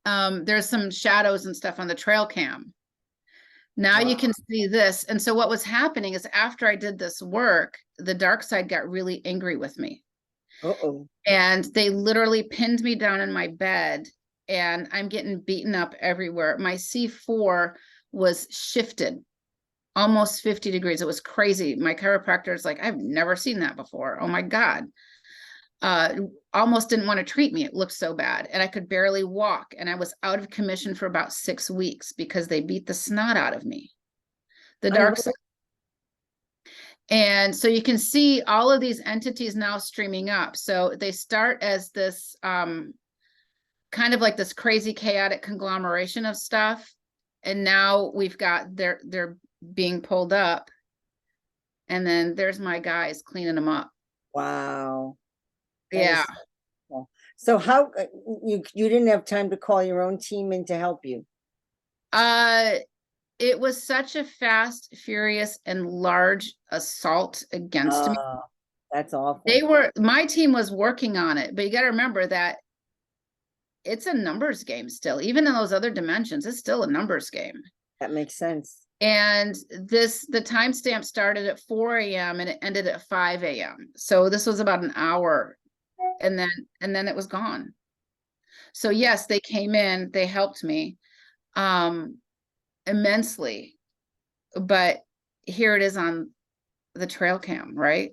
there's some shadows and stuff on the trail cam. Now you can see this. And so what was happening is after I did this work, the dark side got really angry with me. uh-oh. And they literally pinned me down in my bed, and I'm getting beaten up everywhere. My C4 was shifted almost 50 degrees. It was crazy. My chiropractor is like, I've never seen that before. Oh my God. Almost didn't want to treat me. It looked so bad. And I could barely walk. And I was out of commission for about 6 weeks because they beat the snot out of me. The dark side. And so you can see all of these entities now streaming up. So they start as this kind of like this crazy chaotic conglomeration of stuff. And now we've got they're being pulled up. And then there's my guys cleaning them up. Wow. Yeah. Cool. So how you didn't have time to call your own team in to help you? It was such a fast, furious, and large assault against me. That's awful. My team was working on it, but you got to remember that it's a numbers game still. Even in those other dimensions, it's still a numbers game. That makes sense. And the timestamp started at 4 a.m. and it ended at 5 a.m. So this was about an hour, and then it was gone. So yes, they came in, they helped me immensely. But here it is on the trail cam, right?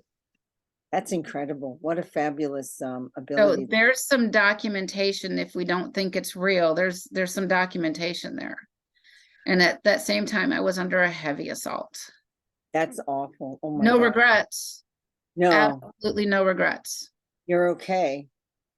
That's incredible. What a fabulous ability. So there's some documentation. If we don't think it's real, there's some documentation there. And at that same time, I was under a heavy assault. That's awful. Oh my No God. regrets. No, absolutely no regrets. You're okay.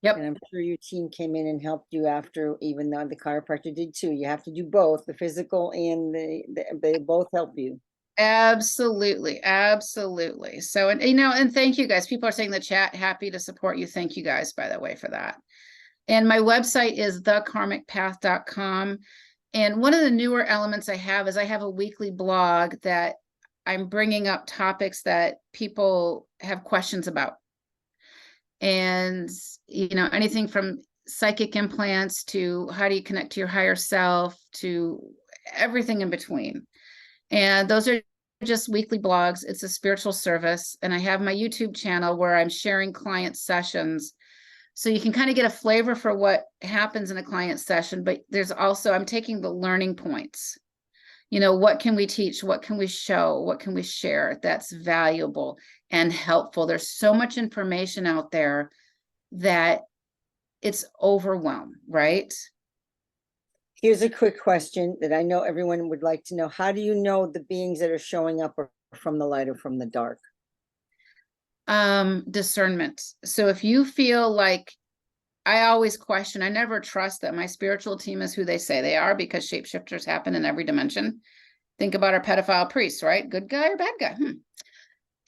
Yep. And I'm sure your team came in and helped you after, even though the chiropractor did too. You have to do both, the physical and they both help you. Absolutely. Absolutely. So, and thank you guys. People are saying in the chat, happy to support you. Thank you guys, by the way, for that. And my website is thekarmicpath.com. And one of the newer elements I have is I have a weekly blog that I'm bringing up topics that people have questions about. And, anything from psychic implants to how do you connect to your higher self to everything in between. And those are just weekly blogs. It's a spiritual service. And I have my YouTube channel where I'm sharing client sessions. So you can kind of get a flavor for what happens in a client session, but there's also, I'm taking the learning points. You know, what can we teach? What can we show? What can we share that's valuable and helpful? There's so much information out there that it's overwhelmed, right? Here's a quick question that I know everyone would like to know. How do you know the beings that are showing up are from the light or from the dark? Discernment. So if you feel like, I always question, I never trust that my spiritual team is who they say they are, because shapeshifters happen in every dimension. Think about our pedophile priests, right? Good guy or bad guy?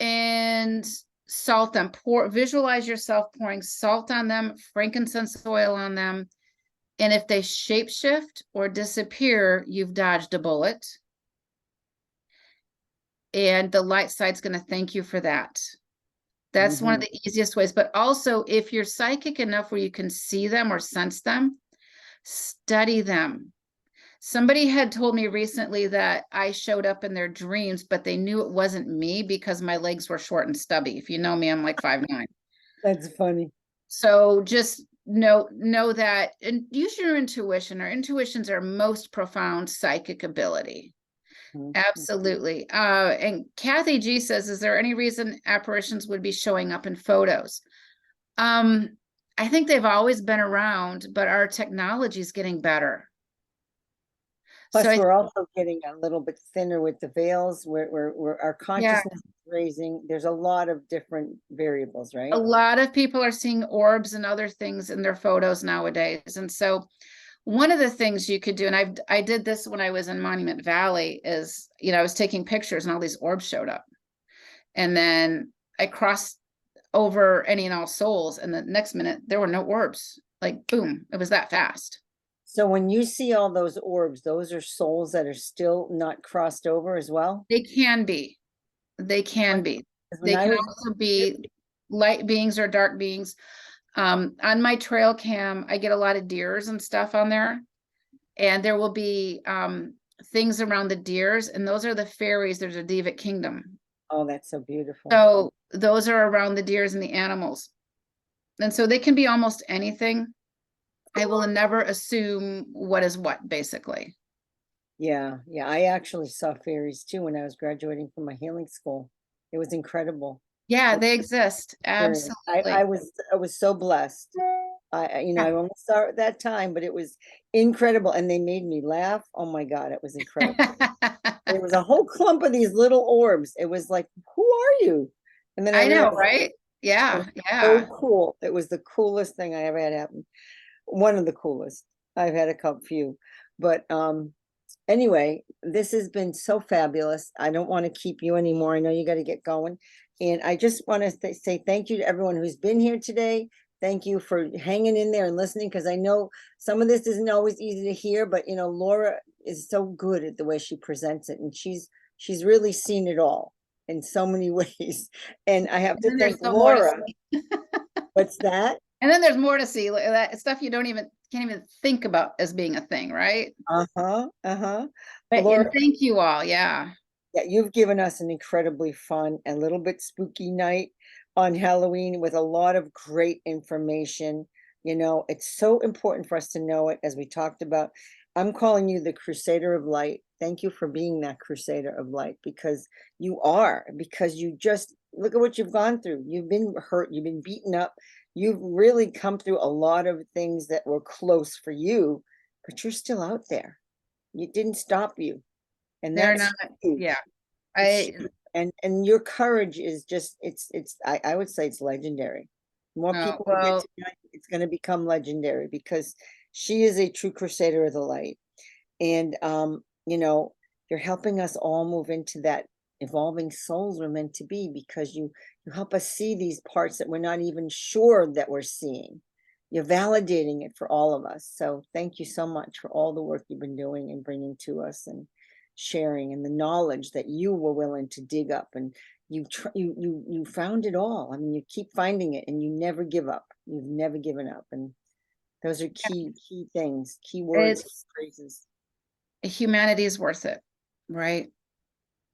And salt them. Visualize yourself pouring salt on them, frankincense oil on them. And if they shapeshift or disappear, you've dodged a bullet. And the light side's going to thank you for that. That's one of the easiest ways. But also, if you're psychic enough where you can see them or sense them, study them. Somebody had told me recently that I showed up in their dreams, but they knew it wasn't me because my legs were short and stubby. If you know me, I'm like 5'9". That's funny. So just know that, and use your intuition. Our intuition's our most profound psychic ability. Absolutely. And Kathy G says, is there any reason apparitions would be showing up in photos? I think they've always been around, but our technology is getting better. Plus, So we're also getting a little bit thinner with the veils, where our consciousness is raising. There's a lot of different variables, right? A lot of people are seeing orbs and other things in their photos nowadays. And so one of the things you could do, and I did this when I was in Monument Valley, is, you know, I was taking pictures and all these orbs showed up. And then I crossed over Any and All Souls, and the next minute there were no orbs. Like, boom, it was that fast. So when you see all those orbs, those are souls that are still not crossed over as well? They can be. They can be. They can also be light beings or dark beings. On my trail cam, I get a lot of deers and stuff on there. And there will be things around the deers, and those are the fairies. There's a Devic kingdom. Oh, that's so beautiful. So those are around the deers and the animals. And so they can be almost anything. I will never assume what is what, basically. Yeah, I actually saw fairies too when I was graduating from my healing school. It was incredible. Yeah, they exist. Absolutely. I was so blessed. I only saw it that time, but it was incredible, and they made me laugh. Oh my God, it was incredible. There was a whole clump of these little orbs. It was like, who are you? And then I know, right? Yeah, so cool. It was the coolest thing I ever had happen. One of the coolest. I've had a few, but anyway, this has been so fabulous. I don't want to keep you anymore. I know you got to get going. And I just want to say thank you to everyone who's been here today. Thank you for hanging in there and listening, because I know some of this isn't always easy to hear, but Laura is so good at the way she presents it, and she's really seen it all in so many ways. And I have to thank Laura. What's that? And then there's more to see, that stuff you can't even think about as being a thing, right? Laura, And thank you all. Yeah, you've given us an incredibly fun and a little bit spooky night on Halloween with a lot of great information. It's so important for us to know it, as we talked about. I'm calling you the Crusader of Light. Thank you for being that Crusader of Light, because you just look at what you've gone through. You've been hurt, you've been beaten up, you've really come through a lot of things that were close for you, but you're still out there. It didn't stop you. And they're not. Yeah. And your courage is just, I would say it's legendary. More people get to know, it's going to become legendary, because she is a true Crusader of the Light. And you're helping us all move into that evolving souls we're meant to be, because you help us see these parts that we're not even sure that we're seeing. You're validating it for all of us. So thank you so much for all the work you've been doing and bringing to us, and sharing, and the knowledge that you were willing to dig up, and you found it all. I mean, you keep finding it, and you never give up. You've never given up, and those are key things, key words, phrases. Humanity is worth it, right?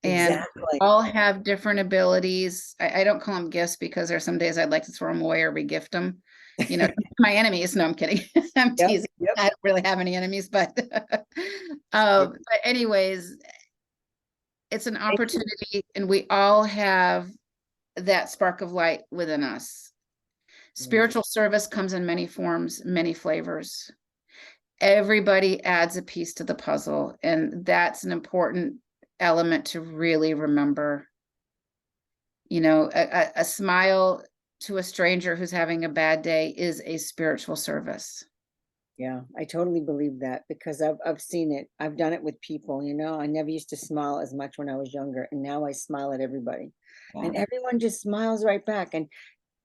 And we Exactly. all have different abilities. I don't call them gifts because there's some days I'd like to throw them away or re-gift them. You know, my enemies. No, I'm kidding. I'm Yep, teasing. yep. I don't really have any enemies, but but anyways, it's an Thank you. opportunity, and we all have that spark of light within us. Yeah, Spiritual service comes in many forms, many flavors. Everybody adds a piece to the puzzle, and that's an important element to really remember. You know, a smile to a stranger who's having a bad day is a spiritual service. yeah, I totally believe that because I've seen it. I've done it with people, you know. I never used to smile as much when I was younger, and now I smile at everybody. Yeah. And everyone just smiles right back. And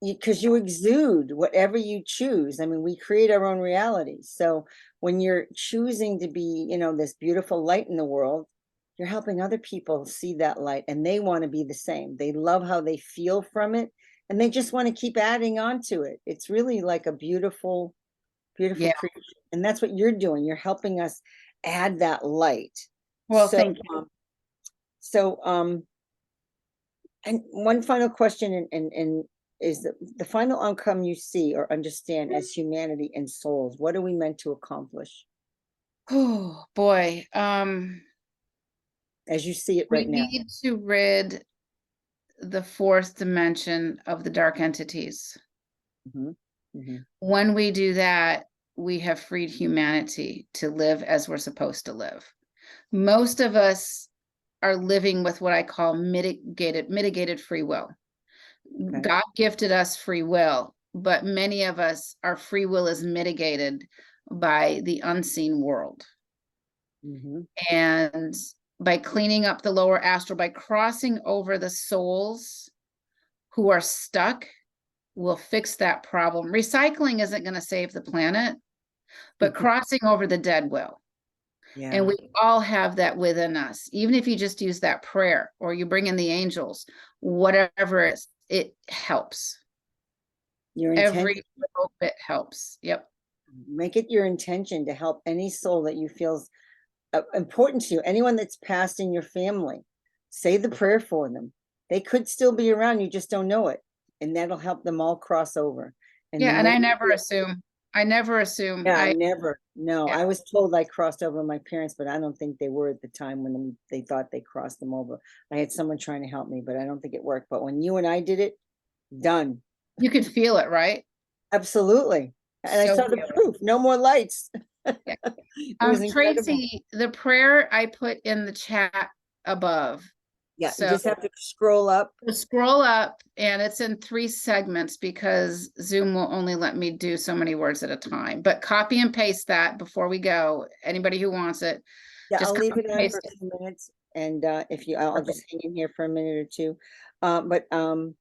because you exude whatever you choose. I mean, we create our own reality. So when you're choosing to be, you know, this beautiful light in the world, you're helping other people see that light, and they want to be the same. They love how they feel from it, and they just want to keep adding on to it. It's really like a beautiful, beautiful Yeah. creation. And that's what you're doing. You're helping us add that light. Well, So, thank you. so, and one final question, and is the final outcome you see or understand as humanity and souls? What are we meant to accomplish Oh boy. as you see it We right now? need to rid the fourth dimension of the dark entities. Hmm. Hmm. When we do that, we have freed humanity to live as we're supposed to live. Most of us are living with what I call mitigated free will. Okay. God gifted us free will, but many of us, our free will is mitigated by the unseen world. Hmm. And by cleaning up the lower astral, by crossing over the souls who are stuck, we'll fix that problem. Recycling isn't going to save the planet, but crossing over the dead will. And Yeah. we all have that within us. Even if you just use that prayer or you bring in the angels, whatever it helps. Your intention, Every little bit helps. Yep. make it your intention to help any soul that you feel important to you, anyone that's passed in your family. Say the prayer for them. They could still be around, you just don't know it. And that'll help them all cross over. And the Yeah. And more I you never do it, assume. I never assume. yeah, never. No, Yeah. I was told I crossed over my parents, but I don't think they were at the time when they thought they crossed them over. I had someone trying to help me, but I don't think it worked. But when you and I did it, done. You could feel it, right? Absolutely. And I So saw the proof. No more lights. yeah. It was incredible. Tracy, the prayer I put in the chat above. Yeah, you So just have to scroll up. scroll up, and it's in 3 segments because Zoom will only let me do so many words at a time. But copy and paste that before we go. Anybody who wants it, Yeah, just I'll leave copy it and on for paste a it. few minutes. And if you, I'll just hang in here for a minute or two. But and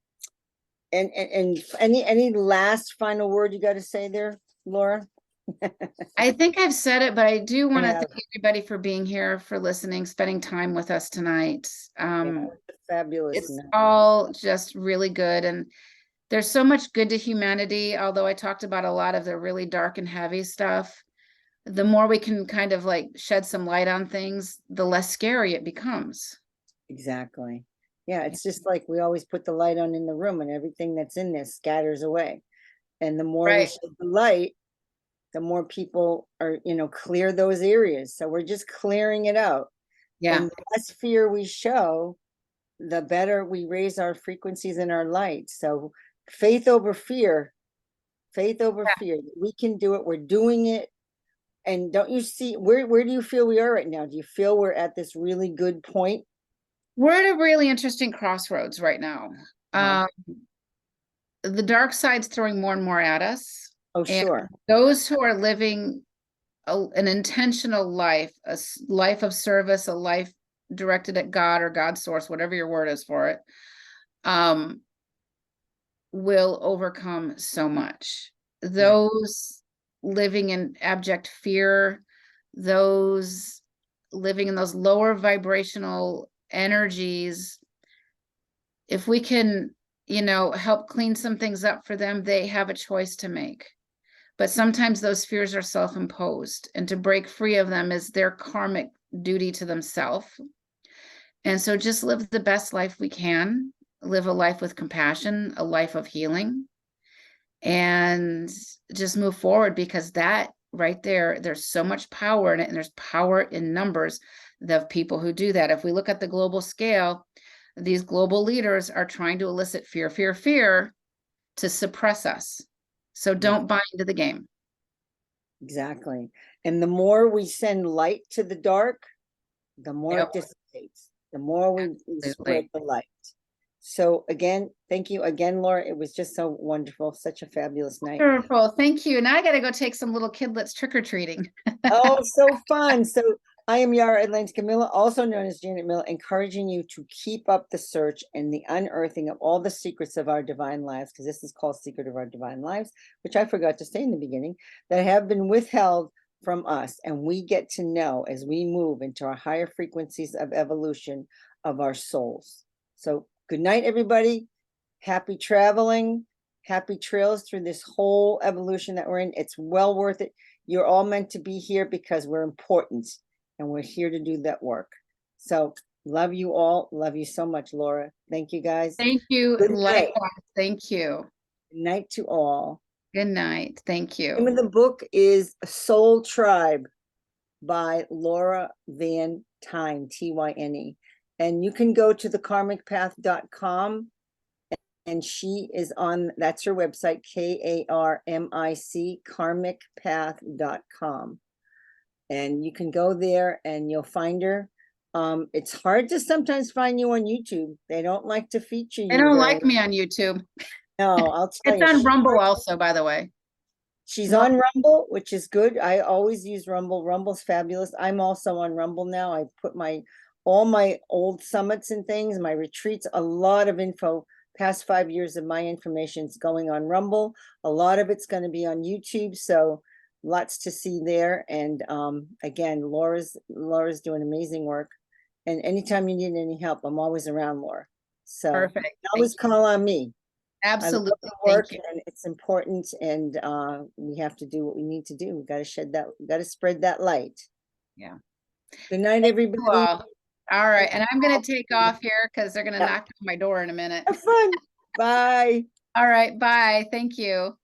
any last final word you got to say there, Laura? I think I've said it, but I do want to Yeah, thank everybody for being here, for listening, spending time with us tonight. yeah, fabulous. It's all just really good. And there's so much good to humanity, although I talked about a lot of the really dark and heavy stuff. The more we can kind of like shed some light on things, the less scary it becomes. Exactly. Yeah, it's just like we always put the light on in the room, and everything that's in there scatters away. And the more we Right. shed the light, the more people are, you know, clear those areas. So we're just clearing it out. Yeah. And the less fear we show, the better we raise our frequencies and our light. So faith over fear, faith over Yeah. fear. We can do it. We're doing it. And don't you see, where do you feel we are right now? Do you feel we're at this really good point? We're at a really interesting crossroads right now. Uh-huh. The dark side's throwing more and more at us. Oh, And sure. those who are living an intentional life, life of service, a life directed at God or God's source, whatever your word is for it, will overcome so much. Those living in abject fear, those living in those lower vibrational energies, if we can, help clean some things up for them, they have a choice to make. But sometimes those fears are self-imposed, and to break free of them is their karmic duty to themselves. And so just live the best life we can, live a life with compassion, a life of healing, and just move forward, because that right there, there's so much power in it, and there's power in numbers of people who do that. If we look at the global scale, these global leaders are trying to elicit fear, fear, fear to suppress us. So don't buy into the game. Exactly. And the more we send light to the dark, the more it dissipates, the more we spread the light. So again, thank you again, Laura. It was just so wonderful. Such a fabulous night. Wonderful. Thank you. Now I got to go take some little kidlets trick-or-treating. Oh, so fun. So I am Yarra Atlantica Miller, also known as Janet Miller, encouraging you to keep up the search and the unearthing of all the secrets of our divine lives, because this is called Secret of Our Divine Lives, which I forgot to say in the beginning, that have been withheld from us. And we get to know as we move into our higher frequencies of evolution of our souls. So good night, everybody. Happy traveling. Happy trails through this whole evolution that we're in. It's well worth it. You're all meant to be here because we're important and we're here to do that work. So love you all. Love you so much, Laura. Thank you, guys. Thank you. Good Likewise. night. Thank you. Good night to all. Good night. Thank you. The name of the book is Soul Tribe by Laura Van Tyne, Tyne. And you can go to thekarmicpath.com. And she is on, that's her website, KARMIC, karmicpath.com. And you can go there and you'll find her. It's hard to sometimes find you on YouTube. They don't like to feature you. They don't like me on YouTube. No, I'll tell you. It's on Rumble also, by the way. She's on Rumble, which is good. I always use Rumble. Rumble's fabulous. I'm also on Rumble now. I put all my old summits and things, my retreats, a lot of info. Past 5 years of my information is going on Rumble. A lot of it's going to be on YouTube. So lots to see there. And again, Laura's doing amazing work. And anytime you need any help, I'm always around, Laura. So perfect. Always call on me. Absolutely. I love the work and it's important, and we have to do what we need to do. We got to spread that light. Yeah. Good night, everybody. All right. And I'm going to take off here because they're going to knock on my door in a minute. Have fun. Bye. All right. Bye. Thank you.